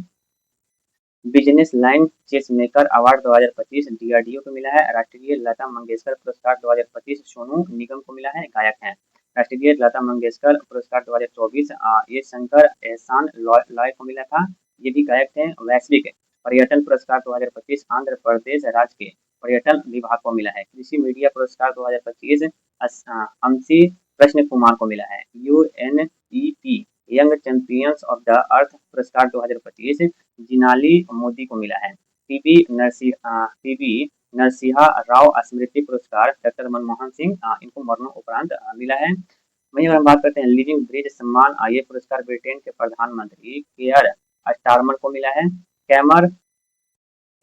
बिजनेस लाइन चेस मेकर अवार्ड 2025 डीआरडीओ को मिला है। राष्ट्रीय लता मंगेशकर पुरस्कार 2025 सोनू निगम को मिला है, गायक हैं। राष्ट्रीय लता मंगेशकर पुरस्कार 2024 ये शंकर एहसान लॉय को मिला था, ये भी गायक थे। वैश्विक पर्यटन पुरस्कार 2025 आंध्र प्रदेश राज्य के पर्यटन विभाग को मिला है। कृषि मीडिया पुरस्कार 2025 अमसी कृष्ण कुमार को मिला है। UNEP young champions of the earth पुरस्कार 2025 जिनाली मोदी को मिला है। पीबी नरसिंहा राव स्मृति पुरस्कार डॉक्टर मनमोहन सिंह इनको मरणोपरांत मिला है। वहीं अगर हम बात करते हैं लिविंग ब्रिज सम्मान ये पुरस्कार ब्रिटेन के प्रधानमंत्री केयर स्टारमर को मिला है। कैमर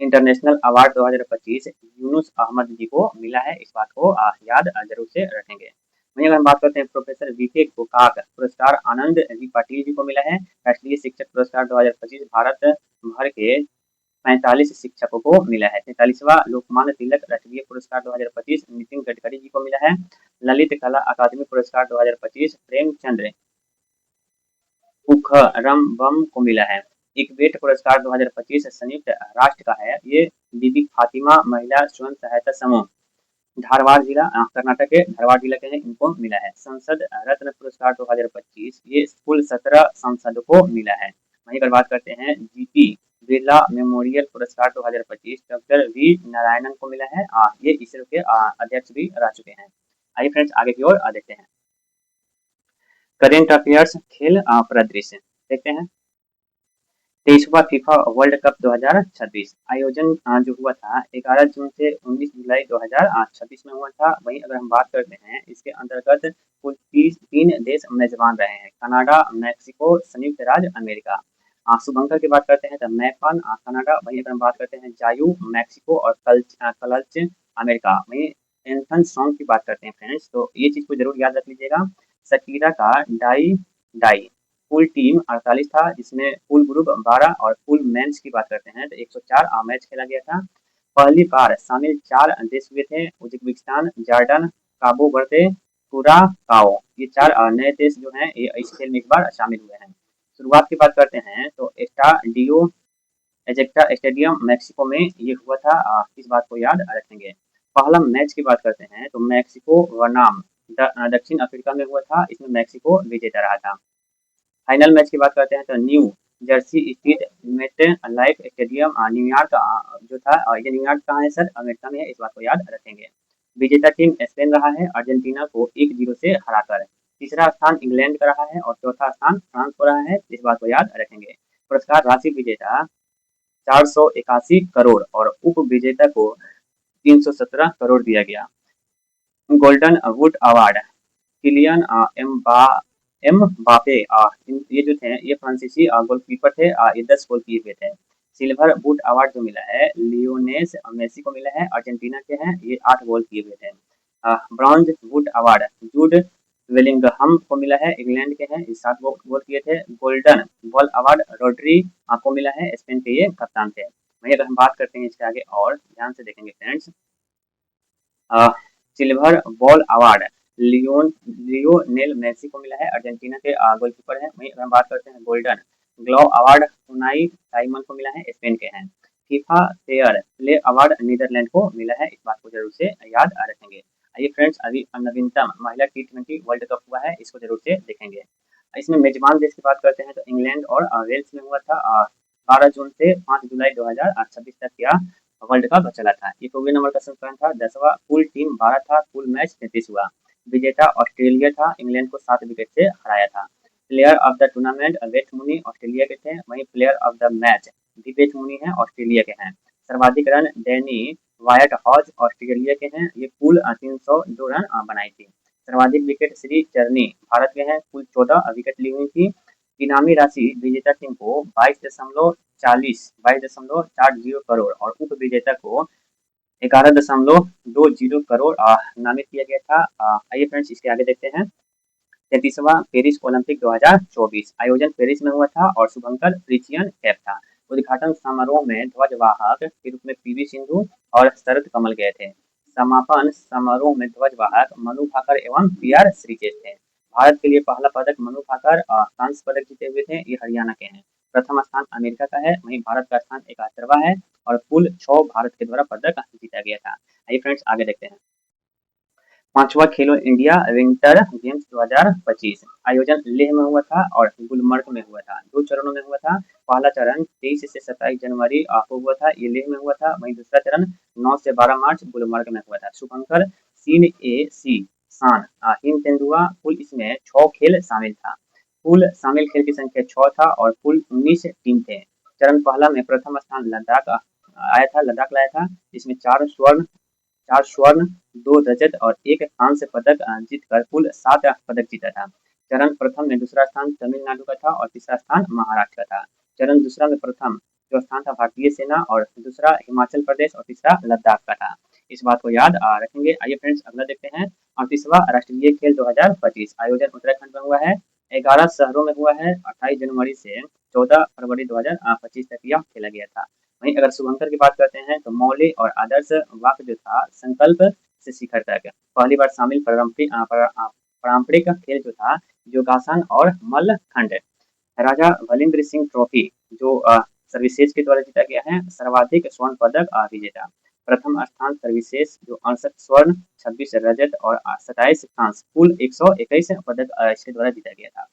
इंटरनेशनल अवार्ड 2025 यूनुस अहमद जी को मिला है। इस बात को याद जरूर से रखेंगे। वहीं अगर हम बात करते हैं प्रोफेसर वीके गोकाक पुरस्कार आनंद जी पाटिल जी को मिला है। राष्ट्रीय शिक्षक पुरस्कार 2025 भारत भर के 45 शिक्षकों को मिला है। 43वां लोकमान्य तिलक राष्ट्रीय पुरस्कार 2025 नितिन गडकरी जी को मिला है। ललित कला अकादमी पुरस्कार 2025 प्रेमचंद्र उखरमबम को मिला है। इकवेट पुरस्कार 2025 संयुक्त राष्ट्र का है, ये बीबी फातिमा महिला स्वयं सहायता समूह धारवाड़ जिला कर्नाटक के धारवाड़ जिला के हैं, इनको मिला है। संसद रत्न पुरस्कार 2025 ये कुल 17 सांसदों को मिला है। वहीं अगर बात करते हैं जीपी बिरला मेमोरियल पुरस्कार 2025 डॉक्टर वी नारायणन को मिला है। ये इसरो के अध्यक्ष भी रह चुके हैं। आइए फ्रेंड्स आगे की ओर देखते हैं। करेंट अफेयर्स खेल परिदृश्य देखते हैं। 23वां फीफा वर्ल्ड कप 2026 आयोजन जो हुआ था 11 जून से 19 जुलाई 2026 में हुआ था। वहीं अगर हम बात करते हैं इसके अंतर्गत कुल 3 देश मेजबान रहे हैं, कनाडा, मैक्सिको, संयुक्त राज्य अमेरिका। शुभंकर की बात करते हैं तो मैफन कनाडा, वहीं अगर हम बात करते हैं जायू मैक्सिको और कलच अमेरिका। वहीं एंथन सॉन्ग की बात करते हैं फ्रेंड्स तो ये चीज को जरूर याद रख लीजिएगा। शकीरा का डाई डाई पूल टीम 48 था, जिसमें पूल ग्रुप 12 और पूल मेंस की बात करते हैं तो 104 मैच खेला गया था। पहली बार शामिल 4 देश हुए थे, उज्बेकिस्तान, जॉर्डन, काबो वर्दे, कुराकाओ। ये 4 नए देश जो हैं ये इस खेल में इस बार शामिल हुए हैं। शुरुआत की बात करते हैं तो एस्टाडियो एजेक्टा स्टेडियम मैक्सिको में ये हुआ था, इस बात को याद रखेंगे। पहला मैच की बात करते हैं तो मैक्सिको बनाम दक्षिण अफ्रीका में हुआ था, इसमें मैक्सिको विजेता रहा था। फाइनल मैच की बात करते हैं तो न्यू जर्सी स्थित मेट लाइफ स्टेडियम न्यूयॉर्क जो था, ये न्यूयॉर्क कहाँ है सर? अमेरिका में है, इस बात को याद रखेंगे। विजेता टीम स्पेन रहा है अर्जेंटीना को 1-0 से हराकर। तीसरा स्थान इंग्लैंड का रहा है और चौथा स्थान फ्रांस को रहा है, इस बात को याद रखेंगे। पुरस्कार राशि विजेता 481 करोड़ और उप विजेता को 317 करोड़ दिया गया। Golden boot award Kylian Mbappe ये जो थे ये फ्रांसीसी गोलकीपर थे, ये 10 गोल किए हुए थे। सिल्वर बूट अवार्ड जो मिला है लियोनेल मेसी को मिला है, अर्जेंटीना के हैं, ये 8 गोल किए हुए थे। ब्रॉन्ज बूट अवार्ड जूड वेलिंगहम को मिला है, इंग्लैंड के हैं, 7 गोल किए थे। गोल्डन बॉल अवार्ड रोड्री को मिला है, स्पेन के ये कप्तान थे। वही अगर हम बात करते हैं इसके आगे और ध्यान से देखेंगे friends. Silver ball award Lionel Messi को मिला है, अर्जेंटीना के गोलकीपर हैं। वहीं अगर हम बात करते हैं golden glove award Unai Simon को मिला है, स्पेन के हैं। FIFA fair play award Netherlands को मिला है, इस बात को जरूर से याद रखेंगे। आइए फ्रेंड्स अभी नवीनतम महिला T20 वर्ल्ड कप हुआ है, इसको जरूर से देखेंगे। इसमें मेजबान देश की बात करते हैं तो इंग्लैंड और वेल्स में हुआ था। 12 जून से 5 जुलाई 2026 तक यह वर्ल्ड कप चला था। ये 24 नंबर का संस्करण था। 10वां कुल टीम 12 था, कुल मैच 33 हुआ। विजेता ऑस्ट्रेलिया था, इंग्लैंड को 7 विकेट से हराया था। Player of the tournament Beth Mooney Australia के थे, वहीं प्लेयर ऑफ द मैच भी वेट मुनी है, ऑस्ट्रेलिया के हैं। सर्वाधिक run Danni Wyatt Hodge Australia के हैं, ये कुल 302 रन बनाई थी। सर्वाधिक विकेट श्री चरनी भारत के हैं, कुल 14 विकेट ली हुई थी। इनामी राशि विजेता टीम को 22.40 करोड़ और उप विजेता को 11.20 करोड़ नामित किया गया था। आइए फ्रेंड्स इसके आगे देखते हैं। 33वां पेरिस ओलंपिक 2024 आयोजन पेरिस में हुआ था और शुभंकर फ्रिचियन कैप था। उद्घाटन समारोह में ध्वजवाहक के रूप में पीवी सिंधु और शरद कमल गए थे। समापन समारोह में ध्वजवाहक मनु भाकर एवं पीआर श्रीजेश थे। भारत के लिए पहला पदक मनु भाकर कांस्य पदक जीते हुए थे, ये हरियाणा के हैं। प्रथम स्थान अमेरिका का है, वहीं भारत का स्थान 71वां है और कुल 6 भारत के द्वारा पदक जीता गया था। आइए फ्रेंड्स आगे देखते हैं। 5वां खेलो इंडिया विंटर गेम्स 2025 आयोजन लेह में हुआ था और गुलमर्ग में हुआ था। 2 चरणों में हुआ था। पहला चरण 23 से 27 जनवरी को हुआ था, ये लेह में हुआ था। वहीं दूसरा चरण 9 से 12 मार्च गुलमर्ग में हुआ था। शुभंकर सी शान हिंद तेंदुआ कुल इसमें 6 खेल शामिल था। कुल शामिल खेल की संख्या 6 था और कुल 19 टीम थे। चरण पहला में प्रथम स्थान लद्दाख आया था, लद्दाख लाया था, जिसमें 4 स्वर्ण 2 रजत और 1 कांस्य पदक जीतकर कुल 7 पदक जीता था। चरण प्रथम में दूसरा स्थान तमिलनाडु का था और तीसरा स्थान महाराष्ट्र का था। चरण दूसरा में प्रथम जो स्थान था भारतीय सेना और दूसरा हिमाचल प्रदेश और तीसरा लद्दाख का था। इस बात को याद रखेंगे। आइए फ्रेंड्स अगला देखते हैं। 38वां राष्ट्रीय खेल 2025 आयोजन उत्तराखंड में हुआ है। 11 शहरों में हुआ है। 28 जनवरी से 14 फरवरी 2025 तक यह खेला गया था। वहीं अगर शुभंकर की बात करते हैं तो मौलिक और आदर्श वाक्य जो था संकल्प से शिखर तक पहली बार शामिल पारंपरिक खेल जो था योगासन और मल्लखंड। राजा भलिंद्र सिंह ट्रॉफी जो सर्विसेज के द्वारा जीता गया है। सर्वाधिक स्वर्ण पदक विजेता प्रथम स्थान सर्विसेज जो 68 स्वर्ण 26 रजत और 27 कांस्य कुल 121 पदक इसके द्वारा जीता गया था।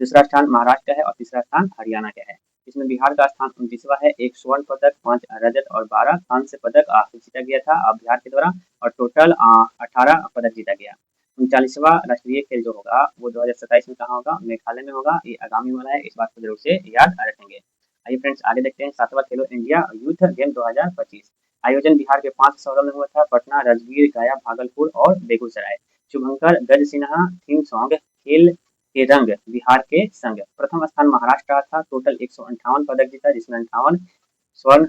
दूसरा स्थान महाराष्ट्र का है और तीसरा स्थान हरियाणा का है। इसमें बिहार का स्थान 29वां है। 1 स्वर्ण पदक 5 रजत और 12 कांस्य पदक जीता गया था बिहार के द्वारा और टोटल 18 पदक जीता गया। 39वां राष्ट्रीय खेल जो होगा वो 2027 में कहाँ होगा, मेघालय में होगा। ये आगामी वाला है, इस बात को जरूर से याद रखेंगे। आइए फ्रेंड्स आगे देखते हैं। 7वां खेलो इंडिया यूथ गेम 2025 आयोजन बिहार के 5 शहरों में हुआ था, पटना, राजगीर, गया, भागलपुर और बेगूसराय। शुभंकर गज सिन्हा थीम सॉन्ग खेल के रंग बिहार के संग। प्रथम स्थान महाराष्ट्र का था, टोटल 158 पदक जीता, जिसमें 58 स्वर्ण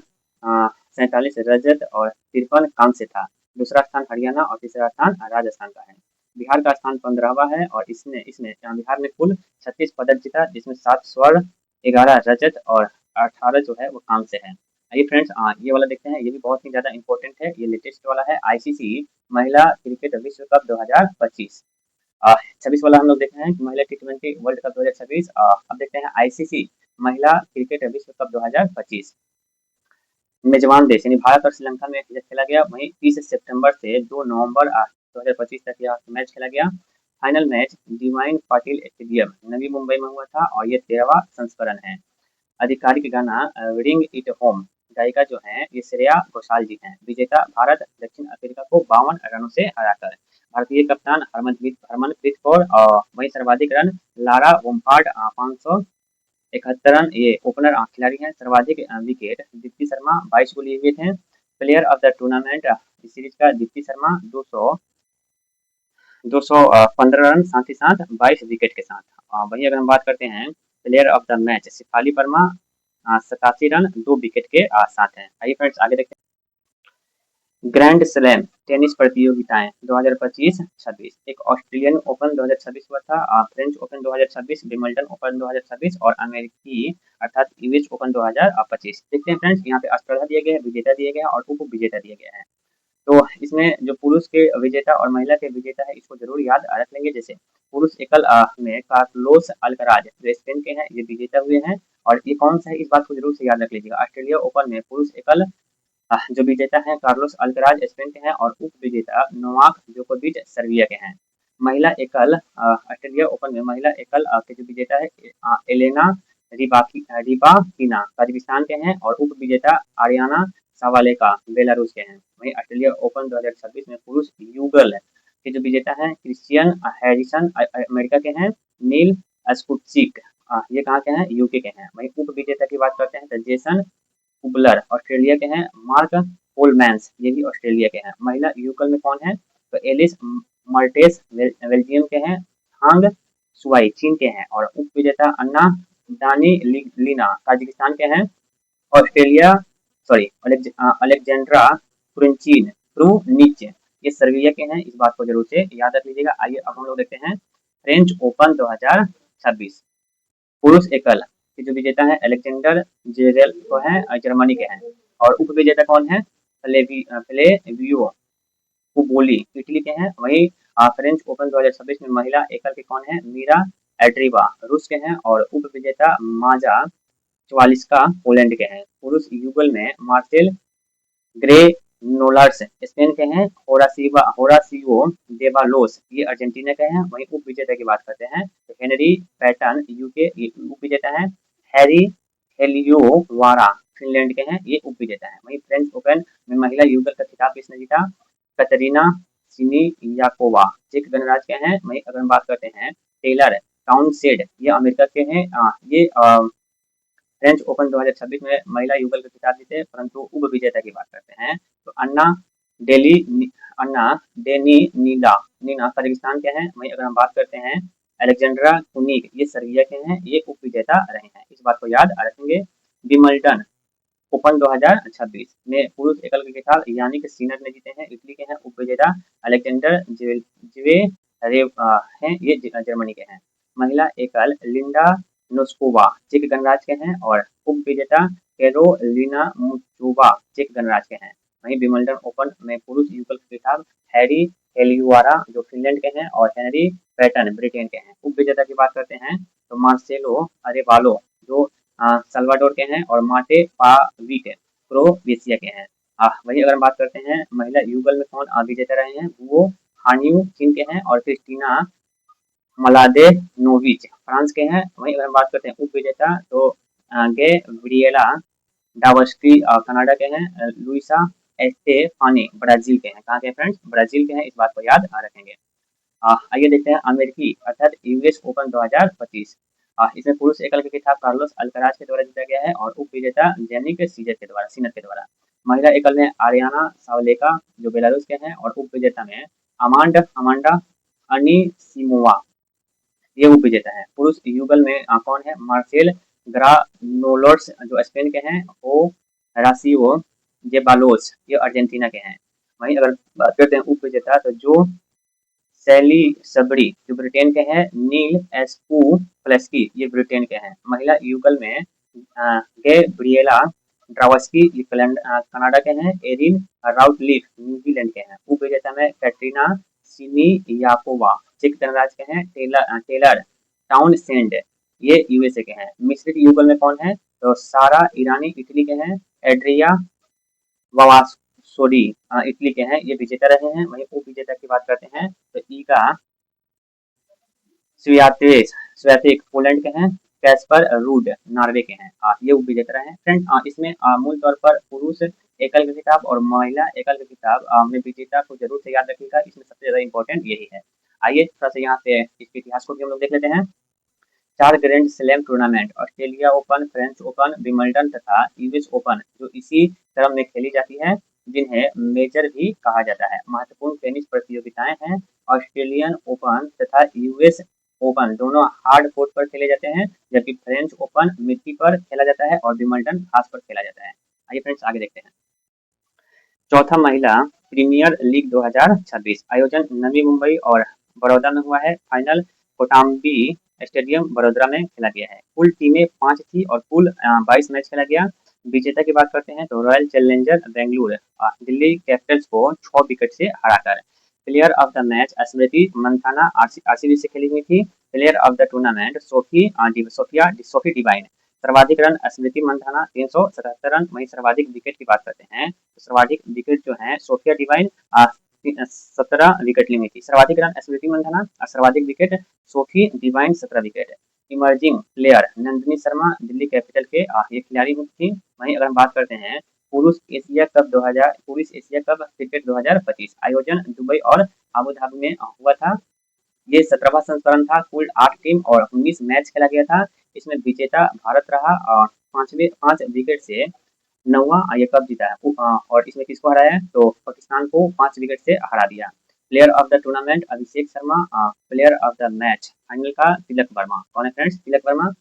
47 रजत और 53 कांस्य था। दूसरा स्थान हरियाणा और तीसरा स्थान राजस्थान का है। बिहार का स्थान 15वां है और इसमें इसमें बिहार ने कुल 36 पदक जीता, जिसमें 7 स्वर्ण 11 रजत और 18 जो है वो कांस्य है। आइए फ्रेंड्स ये वाला देखते हैं, ये भी बहुत ही ज्यादा इंपॉर्टेंट है, ये लेटेस्ट वाला है। आईसीसी महिला क्रिकेट विश्व कप 2025 26 वाला हम लोग देख रहे हैं महिला टी20 वर्ल्ड कप 2026। अब देखते हैं आईसीसी महिला क्रिकेट विश्व कप 2025 मेजबान देश यानी भारत और श्रीलंका में खेला गया। वहीं 30 सितंबर से 2 नवंबर 2025 तक यह मैच खेला गया। Final match DY Patil stadium Navi Mumbai में हुआ था और ये 13वां संस्करण है। आधिकारिक गाना रिंग इट होम गायिका जो है ये श्रेया घोषाल जी हैं। विजेता भारत दक्षिण अफ्रीका को 52 रनों से हराकर। भारतीय कप्तान हरमनप्रीत कौर और वही सर्वाधिक रन लारा वोम्पार्ड 571 रन ये ओपनर खिलाड़ी हैं। सर्वाधिक विकेट दीप्ति शर्मा 22 को लिए हुए थे। प्लेयर ऑफ द टूर्नामेंट इस सीरीज का दीप्ति शर्मा 215 रन साथ ही साथ 22 विकेट के साथ। वही अगर हम बात करते हैं player of the match Shafali Verma 87 run 2 wicket के साथ हैं। आइए फ्रेंड्स आगे देखते हैं। ग्रैंड स्लैम टेनिस प्रतियोगिताएं 2025-26 एक ऑस्ट्रेलियन ओपन 2026 हुआ था, फ्रेंच ओपन 2026, विंबलडन ओपन 2026 और अमेरिकी अर्थात यूएस ओपन 2025। देखते हैं फ्रेंड्स यहाँ पे स्पर्धा दिए गए हैं, विजेता दिए गए हैं और उप विजेता दिए गए हैं। तो इसमें जो पुरुष के विजेता और महिला के विजेता है इसको जरूर याद रख लेंगे। जैसे पुरुष एकल में कार्लोस अल्कराज जो स्पेन के हैं ये विजेता हुए हैं और ये कौन सा है इस बात को जरूर से याद रख लीजिएगा। ऑस्ट्रेलिया ओपन में पुरुष एकल जो विजेता है कार्लोस अल्कराज स्पेन के हैं और उप विजेता नोवाक जोकोविच सर्बिया के हैं। महिला एकल ऑस्ट्रेलिया ओपन में महिला एकल के जो विजेता है एलेना रिबाकिना कजाकिस्तान के हैं और उप विजेता आरियाना सावालेका बेलारूस के हैं। वहीं ऑस्ट्रेलिया ओपन 2026 में पुरुष युगल के जो विजेता हैं क्रिश्चियन हैरिसन अमेरिका के हैं। नील स्पुटनिक, ये कहाँ के हैं, यूके के हैं। वहीं उप विजेता की बात करते हैं तो जेसन कुबलर ऑस्ट्रेलिया के हैं, मार्क कोलमैन्स ये भी ऑस्ट्रेलिया के हैं। महिला युगल में कौन है, तो एलिस मर्टेस बेल्जियम के हैं, हांग सुआई चीन के हैं, और उप विजेता अन्ना दानी लीना ताजिकिस्तान के हैं। ऑस्ट्रेलिया सॉरी अलेक्जेंड्रा क्रुंचीन क्रूनिच ये सर्बिया के हैं, इस बात को जरूर से याद रख लीजिएगा। आइए अब हम लोग देखते हैं फ्रेंच ओपन 2026 पुरुष एकल के जो विजेता है अलेक्जेंडर जेरेल को है, जर्मनी के हैं। और उप विजेता कौन है, फ्लेवियो कुबोली इटली के हैं। वहीं फ्रेंच ओपन 2026 में महिला एकल के कौन है, मीरा एड्रीवा रूस के हैं। और उप विजेता माजा चवालिस्का पोलैंड के हैं। पुरुष युगल में मार्सेल ग्रेनोलर्स स्पेन के हैं, होरासियो देबालोस ये अर्जेंटीना के हैं। वहीं उप विजेता की बात करते हैं तो हेनरी पैटन यूके ये उप विजेता है, हैरी हेलियोवारा फिनलैंड के हैं, ये उप विजेता है। वहीं फ्रेंच ओपन में महिला युगल का खिताब किसने जीता, कतरीना सिनियाकोवा चेक गणराज्य के हैं। वहीं अगर हम बात करते हैं टेलर टाउनसेड ये अमेरिका के हैं, ये फ्रेंच ओपन 2026 में महिला युगल का खिताब जीते। परंतु उप विजेता की बात करते हैं तो डेली अन्ना डेनी नीला नीना कजाकिस्तान के हैं। वहीं अगर हम बात करते हैं अलेक्जेंड्रा कुनिक ये सर्बिया के हैं, ये उप विजेता रहे हैं, इस बात को याद रखेंगे। विमल्टन ओपन 2026 में पुरुष एकल के खिताब यानिक सिनर ने जीते हैं, इटली के हैं। उप विजेता अलेक्जेंडर हैं, ये जर्मनी के हैं। महिला एकल लिंडा नोस्कोवा चेक गणराज्य के हैं, और उप विजेता कैरोलिना मुचोवा चेक गणराज्य के हैं। वहीं विमल्टन ओपन में पुरुष युगल का खिताब हैरी हेलियुआरा जो फिनलैंड के हैं, और हेनरी पैटन ब्रिटेन के हैं। उप विजेता की बात करते हैं तो मार्सेलो अरेवालो जो सल्वाडोर के हैं, और माटे पाविक क्रोएशिया के हैं। वही अगर हम बात करते हैं महिला युगल में कौन विजेता रहे हैं, वो हानियू चीन के हैं, और क्रिस्टीना मलादेनोविच फ्रांस के हैं। वहीं अगर हम बात करते हैं उप विजेता तो गैब्रिएला डावस्की कनाडा के हैं, लुइसा एस्टेफानी ब्राजील के हैं। कहाँ के फ्रेंड्स, ब्राजील के हैं, इस बात को याद रखेंगे। आइए देखते हैं अमेरिकी अर्थात यूएस ओपन 2025। इसमें पुरुष एकल का खिताब कार्लोस अल्कराज के द्वारा जीता गया है, और उप विजेता जेनिक सीनर के द्वारा। महिला एकल में आरियाना सावलेका जो बेलारूस के हैं, और उप विजेता में अमांडा अनिसिमोवा ये उप विजेता है। पुरुष युगल में कौन है, मार्सेल ग्रानोलर्स जो स्पेन के हैं, ओ रासियो जेबालोस ये अर्जेंटीना के हैं। वहीं अगर बात करते हैं उप विजेता तो जो सैली सबरी जो ब्रिटेन के हैं, नील एस्पू फ्लेस्की ये ब्रिटेन के हैं। महिला युगल में गैब्रिएला ड्रावस्की ये कनाडा के हैं, एरिन राउटलिफ न्यूजीलैंड के हैं। उप विजेता में कैटरीना सिनियाकोवा चेक गणराज्य के हैं, टेलर टाउनसेंड ये यूएसए के हैं। मिश्रित युगल में कौन है, तो सारा ईरानी इटली के हैं, एड्रिया ववासोडी इटली के हैं, ये विजेता रहे हैं। वहीं उप विजेता की बात करते हैं तो ईगा स्वियातेक पोलैंड के हैं, कैस्पर रूड नॉर्वे के हैं, ये उप विजेता रहे हैं। फ्रेंड इसमें मूल तौर पर पुरुष एकल का खिताब और महिला एकल का खिताब में विजेता को जरूर से याद रखिएगा, इसमें सबसे ज्यादा इंपॉर्टेंट यही है। आइए थोड़ा सा यहाँ पे इसके इतिहास को भी हम लोग देख लेते हैं। 4 grand slam tournament Australia open, French open, Wimbledon तथा यूएस ओपन जो इसी क्रम में खेली जाती है, जिन्हें मेजर भी कहा जाता है। महत्वपूर्ण टेनिस प्रतियोगिताएं हैं। ऑस्ट्रेलियन ओपन तथा यूएस ओपन दोनों हार्ड कोर्ट पर खेले जाते हैं, जबकि फ्रेंच ओपन मिट्टी पर खेला जाता है, और विंबलडन घास पर खेला जाता है। आइए फ्रेंड्स आगे देखते हैं। चौथा महिला प्रीमियर लीग 2026 आयोजन नवी मुंबई और बड़ौदा में हुआ है। फाइनल कोटाम्बी स्टेडियम बड़ोदरा में खेला गया है। कुल टीमें 5 थी और कुल 22 मैच खेला गया। विजेता की बात करते हैं तो Royal Challenger Bengaluru Delhi Capitals को 6 विकेट से हराकर। Player of the match Smriti Mandhana RCB से खेली हुई थी। Player of the tournament Sophie Devine. सर्वाधिक रन स्मृति मंथाना 377 रन। वहीं सर्वाधिक विकेट की बात करते हैं तो सर्वाधिक विकेट जो है सोफिया डिवाइन 17 विकेट ली हुई थी। सर्वाधिक रन स्मृति मंथाना, सर्वाधिक wicket Sophie Devine 17 wicket. Emerging player Nandini Sharma Delhi capital के ये खिलाड़ी थी। वहीं अगर हम बात करते हैं पुरुष एशिया कप क्रिकेट 2025 आयोजन दुबई और अबू धाबी में हुआ था। ये 17वां संस्करण था। कुल 8 टीम और 19 मैच खेला गया था। इसमें विजेता भारत रहा और 5 विकेट से 9वां ये कप जीता है। और इसमें किसको हराया है? तो पाकिस्तान को 5 विकेट से हरा दिया। Player of the tournament Abhishek Sharma, player of the match final का तिलक वर्मा। कौन है फ्रेंड्स? तिलक वर्मा।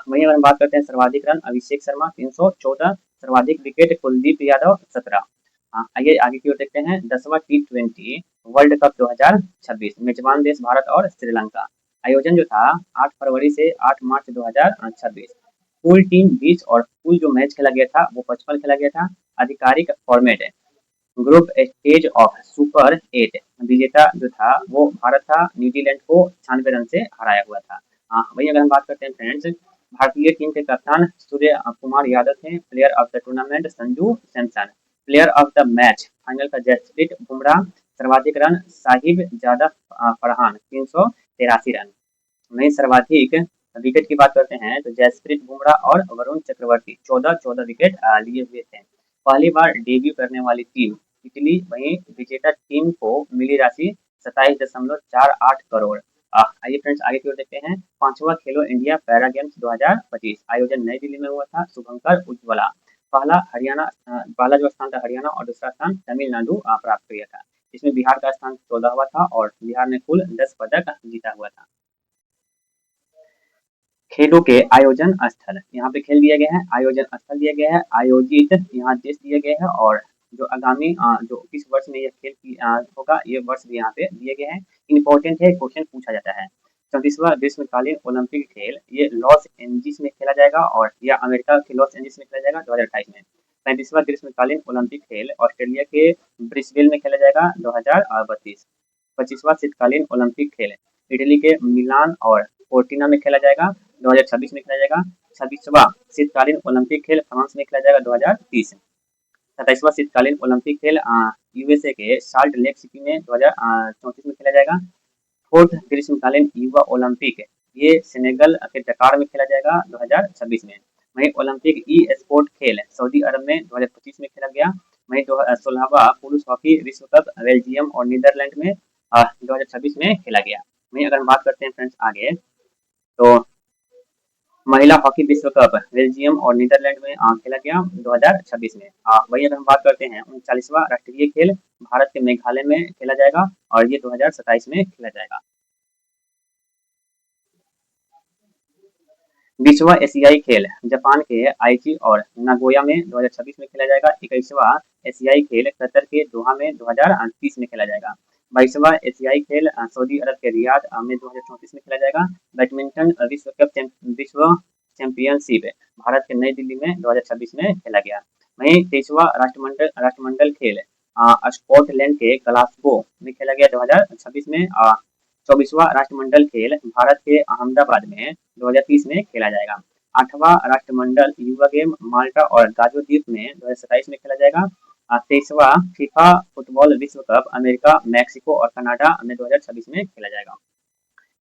वहीं अगर हम बात करते हैं सर्वाधिक रन, अभिषेक शर्मा 314, सर्वाधिक विकेट कुलदीप यादव 17। आइए आगे की ओर देखते हैं। 10वां T20 वर्ल्ड कप 2026, मेजबान देश भारत और श्रीलंका। आयोजन जो था 8 फरवरी से 8 मार्च 2026। कुल टीम 20 और कुल जो मैच खेला गया था वो 55 खेला गया था। आधिकारिक फॉर्मेट है ग्रुप स्टेज ऑफ सुपर 8। विजेता जो था वो भारत था, न्यूजीलैंड को 96 रन से हराया हुआ था। वहीं अगर हम बात करते हैं फ्रेंड्स, भारतीय टीम के कप्तान सूर्य कुमार यादव थे। Player of the tournament Sanju Samson. Player of the match final का जसप्रीत बुमराह। सर्वाधिक रन साहिब जादा फरहान 383 रन। वहीं सर्वाधिक विकेट की बात करते हैं तो जसप्रीत बुमराह और वरुण चक्रवर्ती 14-14 विकेट लिए हुए थे। पहली बार डेब्यू करने वाली टीम इटली। वहीं विजेता टीम को मिली राशि 27.48 करोड़। आइए फ्रेंड्स आगे की ओर देखते हैं। 5वां खेलो इंडिया पैरा गेम्स 2025 आयोजन नई दिल्ली में हुआ था। शुभंकर उज्ज्वला पहला जो स्थान था हरियाणा और दूसरा स्थान तमिलनाडु प्राप्त किया था। इसमें बिहार का स्थान 14वां था और बिहार ने कुल 10 पदक जीता हुआ था। खेलों के आयोजन स्थल यहाँ पे खेल दिया गया है, आयोजन स्थल दिया गया है, आयोजित यहाँ देश दिए गए हैं और जो आगामी जो किस वर्ष में यह खेल होगा ये वर्ष भी यहाँ पे दिए गए हैं। इम्पोर्टेंट है, क्वेश्चन पूछा जाता है। 34वां ग्रीष्मकालीन ओलंपिक खेल ये लॉस एंजिल्स में खेला जाएगा और या अमेरिका के लॉस एंजिल्स में खेला जाएगा 2028 में। 35वां ग्रीष्मकालीन ओलंपिक खेल ऑस्ट्रेलिया के ब्रिस्बेन में खेला जाएगा 2032। 25वां शीतकालीन ओलंपिक खेल इटली के मिलान और कोर्टिना में खेला जाएगा 2026 में खेला जाएगा। 26वां शीतकालीन ओलंपिक खेल फ्रांस में खेला जाएगा 2030। 27वां शीतकालीन ओलंपिक खेल यूएसए के साल्ट लेक सिटी में 2034 में खेला जाएगा। 4th ग्रीष्मकालीन युवा ओलंपिक ये सेनेगल के डकार में खेला जाएगा 2026 में। वहीं ओलंपिक ई स्पोर्ट खेल सऊदी अरब में 2025 में खेला गया। वहीं 16वां पुरुष हॉकी विश्व कप बेल्जियम और नीदरलैंड में 2026 में खेला गया। वहीं अगर हम बात करते हैं फ्रेंड्स आगे तो महिला हॉकी विश्व कप बेल्जियम और नीदरलैंड में खेला गया 2026 में। वही अगर हम बात करते हैं 39वां राष्ट्रीय खेल भारत के मेघालय में खेला जाएगा और ये 2027 में खेला जाएगा। 20वां एशियाई खेल जापान के आईची और नागोया में 2026 में खेला जाएगा। 21वां एशियाई खेल कतर के दोहा में 2030 में खेला जाएगा। 22वां एशियाई खेल सऊदी अरब के रियाद में 2034 में खेला जाएगा। बैडमिंटन विश्व चैंपियनशिप भारत के नई दिल्ली में 2026 में खेला गया। वहीं 23वां राष्ट्रमंडल खेल स्कॉटलैंड के ग्लासगो में खेला गया 2026 में। 24वां राष्ट्रमंडल खेल भारत के अहमदाबाद में 2030 में खेला जाएगा। 8वां राष्ट्रमंडल युवा गेम माल्टा और गाजो द्वीप में 2027 में खेला जाएगा। 23वां फीफा फुटबॉल विश्व कप अमेरिका, मैक्सिको और कनाडा में 2026 में खेला जाएगा।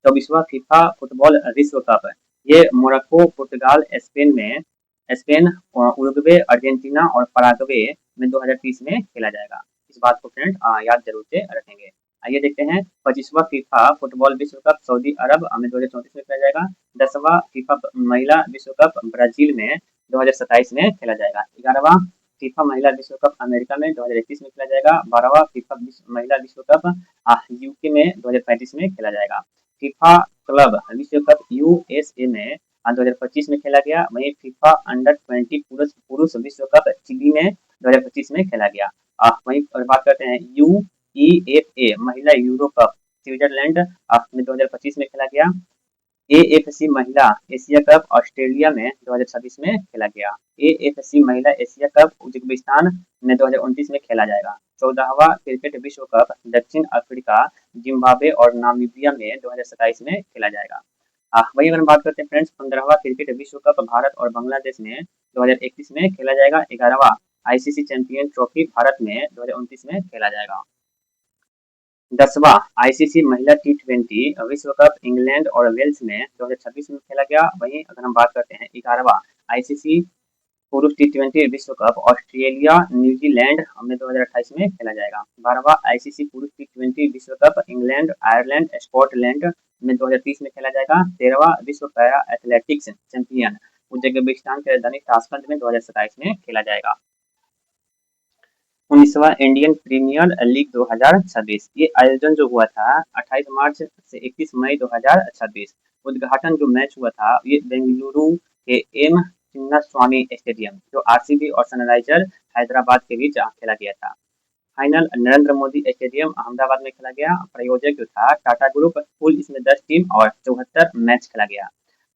24वां फीफा फुटबॉल विश्व कप ये मोरक्को, पुर्तगाल, स्पेन, उरुग्वे, अर्जेंटीना और पराग्वे में 2030 में खेला जाएगा। इस बात को फ्रेंड याद जरूर से रखेंगे। आइए देखते हैं 25वां फीफा फुटबॉल विश्व कप सऊदी अरब में 2034 में खेला जाएगा। 10वां फीफा महिला विश्व कप ब्राजील में 2027 में खेला जाएगा। 11वां फीफा महिला विश्व कप अमेरिका में 2021 में खेला जाएगा। 12वां फीफा महिला विश्व कप यूके में 2035 में खेला जाएगा। फीफा क्लब विश्व कप यूएसए में 2025 में खेला गया। वहीं फीफा अंडर 20 पुरुष विश्व कप चिली में 2025 में खेला गया। वहीं बात करते हैं यूईएफए महिला यूरो कप स्विट्जरलैंड में 2025 में खेला गया। एएफसी महिला एशिया कप ऑस्ट्रेलिया में 2026 में खेला गया। एएफसी महिला एशिया कप उज्बेकिस्तान में 2029 में खेला जाएगा। 14वां क्रिकेट विश्व कप दक्षिण अफ्रीका, जिम्बाब्वे और नामीबिया में 2027 में खेला जाएगा। वहीं अगर हम बात करते हैं फ्रेंड्स 15वां क्रिकेट विश्व कप भारत और बांग्लादेश में 2031 में खेला जाएगा। 11वां आईसीसी चैंपियन ट्रॉफी भारत में 2029 में खेला जाएगा। 10वां आईसीसी महिला T20 विश्व कप इंग्लैंड और वेल्स में 2026 में खेला गया। वहीं अगर हम बात करते हैं 11वां आईसीसी पुरुष टी20 विश्व कप ऑस्ट्रेलिया न्यूजीलैंड में 2028 में खेला जाएगा। 12वां आईसीसी पुरुष टी20 विश्व कप इंग्लैंड आयरलैंड स्कॉटलैंड में 2030 में खेला जाएगा। 13वां विश्व पैरा एथलेटिक्स चैंपियन उज्बेकिस्तान के राजधानी ताशकंद में 2027 में खेला जाएगा। 19वां इंडियन प्रीमियर लीग 2026 ये आयोजन जो हुआ था 28 मार्च से 31 मई 2026। उद्घाटन जो मैच हुआ था ये बेंगलुरु के एम चिन्नास्वामी स्टेडियम जो आरसीबी और सनराइजर हैदराबाद के बीच खेला गया था। फाइनल नरेंद्र मोदी स्टेडियम अहमदाबाद में खेला गया। प्रायोजक जो था टाटा ग्रुप। कुल इसमें 10 टीम और 74 मैच खेला गया।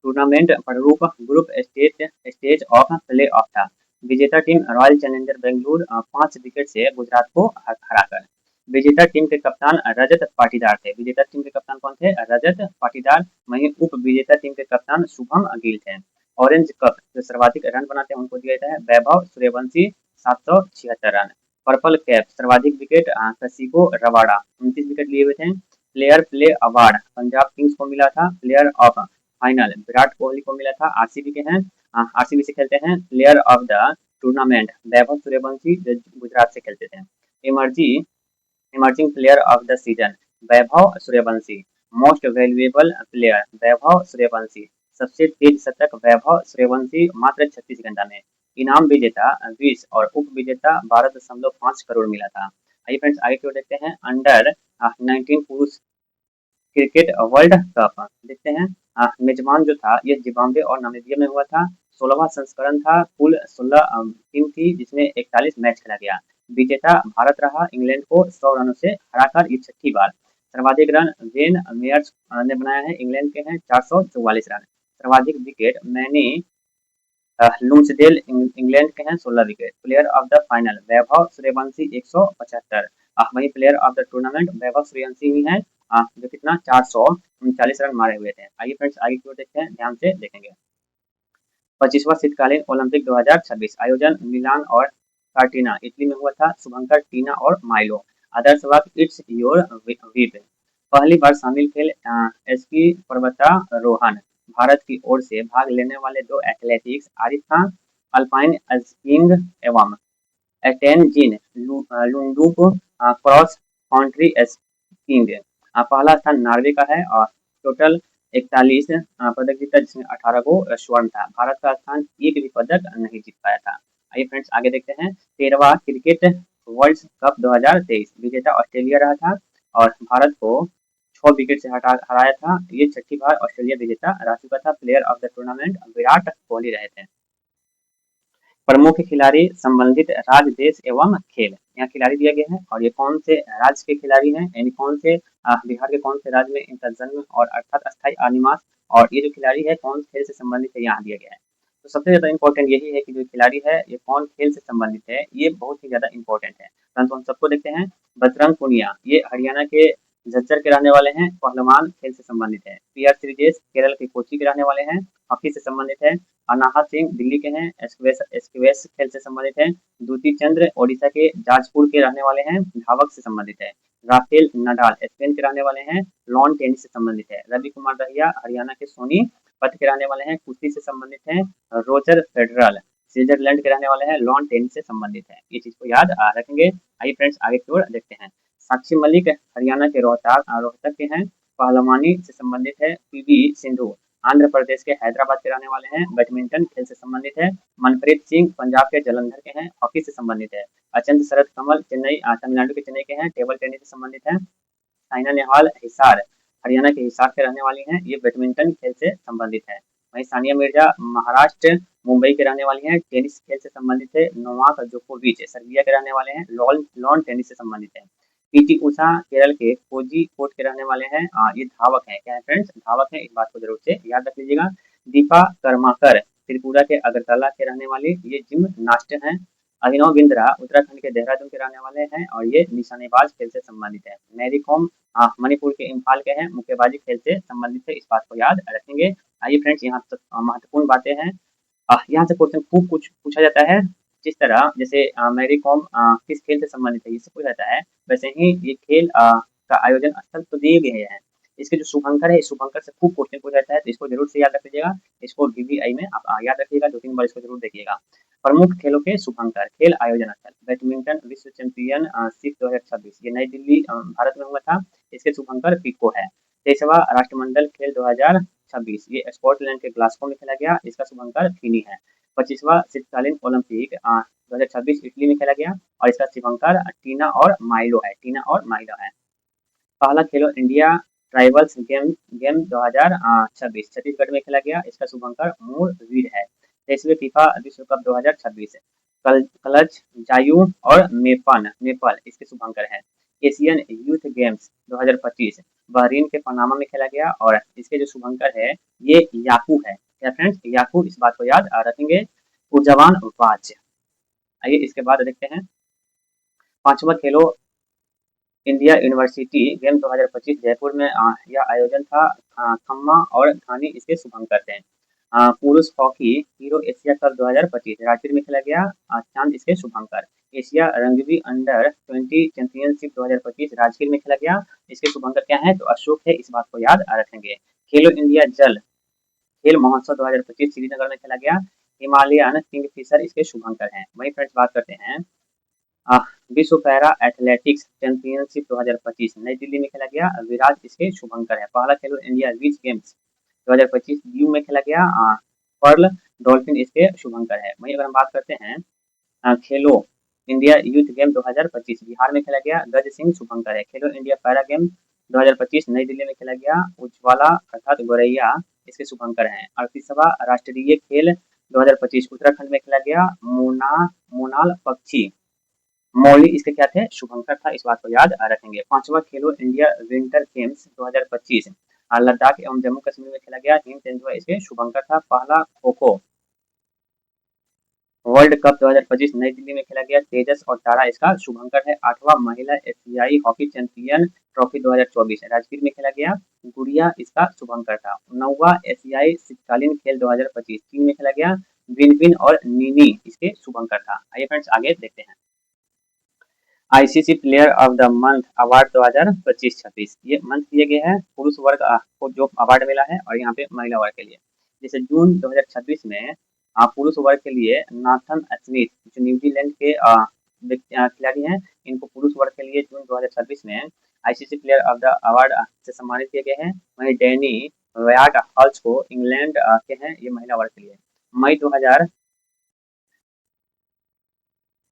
टूर्नामेंट प्रारूप group stage of play of था। विजेता team royal Challenger Bengaluru 5 wicket से गुजरात को हराकर। विजेता टीम के कप्तान रजत पाटीदार थे। विजेता टीम के कप्तान कौन थे? रजत पाटीदार। वहीं उप विजेता टीम के कप्तान शुभम गिल थे। ऑरेंज कप जो सर्वाधिक रन बनाते हैं उनको दिया जाता है Vaibhav Suryavanshi 776 run. Purple cap सर्वाधिक विकेट कसिको रबाड़ा 29 विकेट लिए हुए थे। Player play award Punjab Kings को मिला था। Player of final Virat Kohli को मिला था। आरसीबी के हैं, आरसीबी से खेलते हैं। Player of the tournament Vaibhav Suryavanshi जो गुजरात से खेलते थे। Emerging player of the season Vaibhav Suryavanshi. Most valuable player Vaibhav Suryavanshi. सबसे तेज शतक वैभव सूर्यवंशी मात्र 36 घंटा में। इनाम विजेता 20 और उप विजेता 12.5 करोड़ मिला था। आइए फ्रेंड्स आगे की ओर देखते हैं। अंडर 19 पुरुष क्रिकेट वर्ल्ड कप देखते हैं। मेजबान जो था ये जिम्बाब्वे और नामीबिया में हुआ था। 16वां संस्करण था। कुल 16 टीम थी जिसमें 41 मैच खेला गया। विजेता भारत रहा। इंग्लैंड को 100 रनों से हराकर ये 6ठी बार। सर्वाधिक रन वेन मेयर्स ने बनाया है। इंग्लैंड के हैं 444 रन। सर्वाधिक विकेट मैनी लुम्सडेल इंग्लैंड के हैं 16 wicket. Player of the final Vaibhav Suryavanshi 175। वही player of the tournament Vaibhav Suryavanshi ही है जो कितना 439 रन मारे हुए थे। आइए फ्रेंड्स आगे की ओर देखते हैं, ध्यान से देखेंगे। 25वां शीतकालीन ओलंपिक 2026 आयोजन मिलान और कार्टिना इटली में हुआ था। शुभंकर टीना और माइलो। आदर्श वाक्य इट्स योर वीप। पहली बार शामिल खेल एस्की पर्वतारोहण। भारत की ओर से भाग लेने वाले दो athletics Arif Khan alpine skiing एवं एटेनजिन लुंडुप क्रॉस कंट्री स्कीइंग। पहला स्थान नॉर्वे का है और टोटल 41 पदक जीता जिसमें 18 को स्वर्ण था। भारत का स्थान एक भी पदक नहीं जीत पाया था। आइए फ्रेंड्स आगे देखते हैं। 13वां क्रिकेट वर्ल्ड कप 2023 विजेता ऑस्ट्रेलिया रहा था और भारत को 6 विकेट से हराया था। ये 6ठी बार ऑस्ट्रेलिया विजेता रह चुका था। Player of the tournament Virat Kohli रहे थे। प्रमुख खिलाड़ी संबंधित राज्य देश एवं खेल यहाँ खिलाड़ी दिया गया है और ये कौन से राज्य के खिलाड़ी हैं यानी कौन से बिहार के कौन से राज्य में इनका जन्म और अर्थात अस्थायी निवास और ये जो खिलाड़ी है कौन खेल से संबंधित है यहाँ दिया गया है। तो सबसे ज्यादा इंपॉर्टेंट यही है कि जो खिलाड़ी है ये कौन खेल से संबंधित है ये बहुत ही ज्यादा इंपॉर्टेंट है। परंतु हम सबको देखते हैं। बजरंग पुनिया ये हरियाणा के झज्जर के रहने वाले हैं। पहलवान खेल से संबंधित है। पीआर श्रीजेश केरल के कोची के रहने वाले हैं। हॉकी से संबंधित है। अनाहत सिंह दिल्ली के हैं। एस्क्वेस खेल से संबंधित है। दूती चंद्र ओडिशा के जाजपुर के रहने वाले हैं। धावक से संबंधित है। राफेल नडाल स्पेन के रहने वाले हैं। लॉन टेनिस से संबंधित है। रवि कुमार दहिया हरियाणा के सोनीपत के रहने वाले हैं। कुश्ती से संबंधित है। रोजर फेडरल स्विट्जरलैंड के रहने वाले हैं। लॉन टेनिस से संबंधित है। ये चीज को याद रखेंगे। आइए फ्रेंड्स आगे की ओर देखते हैं। साक्षी मलिक हरियाणा के रोहतक के हैं। पहलवानी से संबंधित है। पीवी सिंधु आंध्र प्रदेश के हैदराबाद के रहने वाले हैं। बैडमिंटन खेल से संबंधित है। मनप्रीत सिंह पंजाब के जलंधर के हैं। हॉकी से संबंधित है। अचंत शरद कमल चेन्नई तमिलनाडु के चेन्नई के हैं। टेबल टेनिस से संबंधित है। साइना नेहवाल हिसार हरियाणा के हिसार से रहने वाली हैं। ये बैडमिंटन खेल से संबंधित है। वहीं सानिया मिर्जा महाराष्ट्र मुंबई के रहने वाली हैं। टेनिस खेल से संबंधित है। नोवाक जोकोविच सर्बिया के रहने वाले हैं। लॉन टेनिस से संबंधित है। पीटी उषा केरल के कोझिकोड के रहने वाले हैं। ये धावक हैं। क्या है फ्रेंड्स? धावक हैं। इस बात को जरूर से याद रख लीजिएगा। दीपा कर्माकर त्रिपुरा के अगरतला के रहने वाले ये जिम्नास्ट हैं। अभिनव बिंद्रा उत्तराखंड के देहरादून के रहने वाले हैं और ये निशानेबाज खेल से संबंधित है। मैरी कॉम मणिपुर के इम्फाल के हैं। मुक्केबाजी खेल से संबंधित है। इस बात को याद रखेंगे। आइए फ्रेंड्स यहाँ तक महत्वपूर्ण बातें हैं। यहाँ से क्वेश्चन खूब कुछ पूछा जाता है। जिस तरह जैसे मैरी कॉम किस खेल से संबंधित है इससे पूछा जाता है वैसे ही ये खेल का आयोजन स्थल तो दिए गए हैं। इसके जो शुभंकर है इस शुभंकर से खूब क्वेश्चन पूछा जाता है तो इसको जरूर से याद रख लीजिएगा। इसको वीवीआई में आप याद रखिएगा। 2-3 बार इसको जरूर देखिएगा। प्रमुख खेलों के शुभंकर, खेल आयोजन स्थल, बैडमिंटन विश्व चैंपियनशिप 2026 ये नई दिल्ली भारत में हुआ था, इसके शुभंकर पीको है। 23वां राष्ट्रमंडल खेल 2026 ये स्कॉटलैंड के ग्लासगो में खेला गया, इसका शुभंकर फिनी है। 25वां शीतकालीन ओलंपिक 2026 इटली में खेला गया और इसका शुभंकर टीना और माइलो है, टीना और माइलो है। पहला खेलो India tribals game game 2026 Chhattisgarh में खेला गया, इसका शुभंकर मूर वीर है। 23वें फीफा विश्व कप 2026 कलच जायू और मेपन नेपाल इसके शुभंकर है। एशियन यूथ गेम्स 2025 बहरीन के पनामा में खेला गया और इसके जो शुभंकर है ये याकू है। क्या फ्रेंड्स, याकू, इस बात को याद रखेंगे। ऊर्जावान वाच। आइए इसके बाद देखते हैं पांचवा खेलो इंडिया यूनिवर्सिटी गेम 2025 जयपुर में यह आयोजन था। खम्मा और घानी इसके शुभंकर थे। पुरुष hockey hero Asia cup 2025 Rajgir में खेला गया, चांद इसके शुभंकर। एशिया रंगबी अंडर 20 चैंपियनशिप 2025 राजगीर में खेला गया, इसके शुभंकर क्या है, तो अशोक है, इस बात को याद रखेंगे। खेलो इंडिया जल खेल महोत्सव 2025 श्रीनगर में खेला गया, हिमालयन किंगफिशर इसके शुभंकर हैं। वही फ्रेंड्स बात करते हैं विश्व पैरा एथलेटिक्स चैंपियनशिप 2025 नई दिल्ली में खेला गया, विराज इसके शुभंकर है। पहला खेलो इंडिया बीच गेम्स 2025 दीव में खेला गया, पर्ल डॉल्फिन इसके शुभंकर है। वहीं अगर हम बात करते हैं खेलो इंडिया यूथ गेम 2025 बिहार में खेला गया, गज सिंह शुभंकर है। खेलो इंडिया पैरा गेम 2025 नई दिल्ली में खेला गया, उज्ज्वला अर्थात गोरैया इसके शुभंकर हैं। 38वां राष्ट्रीय खेल 2025 उत्तराखंड में खेला गया, मोनाल पक्षी मौली इसके क्या थे, शुभंकर था, इस बात को याद रखेंगे। पांचवा खेलो इंडिया विंटर गेम्स 2025 लद्दाख एवं जम्मू कश्मीर में खेला गया, हिम तेंदुआ इसके शुभंकर था। पहला खो खो वर्ल्ड कप 2025 नई दिल्ली में खेला गया, तेजस और तारा इसका शुभंकर है। आठवां महिला एशियाई हॉकी चैंपियन ट्रॉफी 2024 राजगीर में खेला गया, गुड़िया इसका शुभंकर था। 9वां एशियाई शीतकालीन खेल 2025 चीन में खेला गया, विन और नीनी इसके शुभंकर था। आइए फ्रेंड्स आगे देखते हैं ICC player of the month award 2025-26 ये मंथ दिए गए हैं, पुरुष वर्ग को जो अवार्ड मिला है और यहाँ पे महिला वर्ग के लिए। जैसे जून 2026 में पुरुष वर्ग के लिए नाथन स्मिथ जो न्यूजीलैंड के खिलाड़ी हैं, इनको पुरुष वर्ग के लिए जून 2026 में ICC player of the award से सम्मानित किए गए हैं। वहीं डैनी वयाट हॉल्स को इंग्लैंड के हैं, ये महिला वर्ग के लिए। मई 2000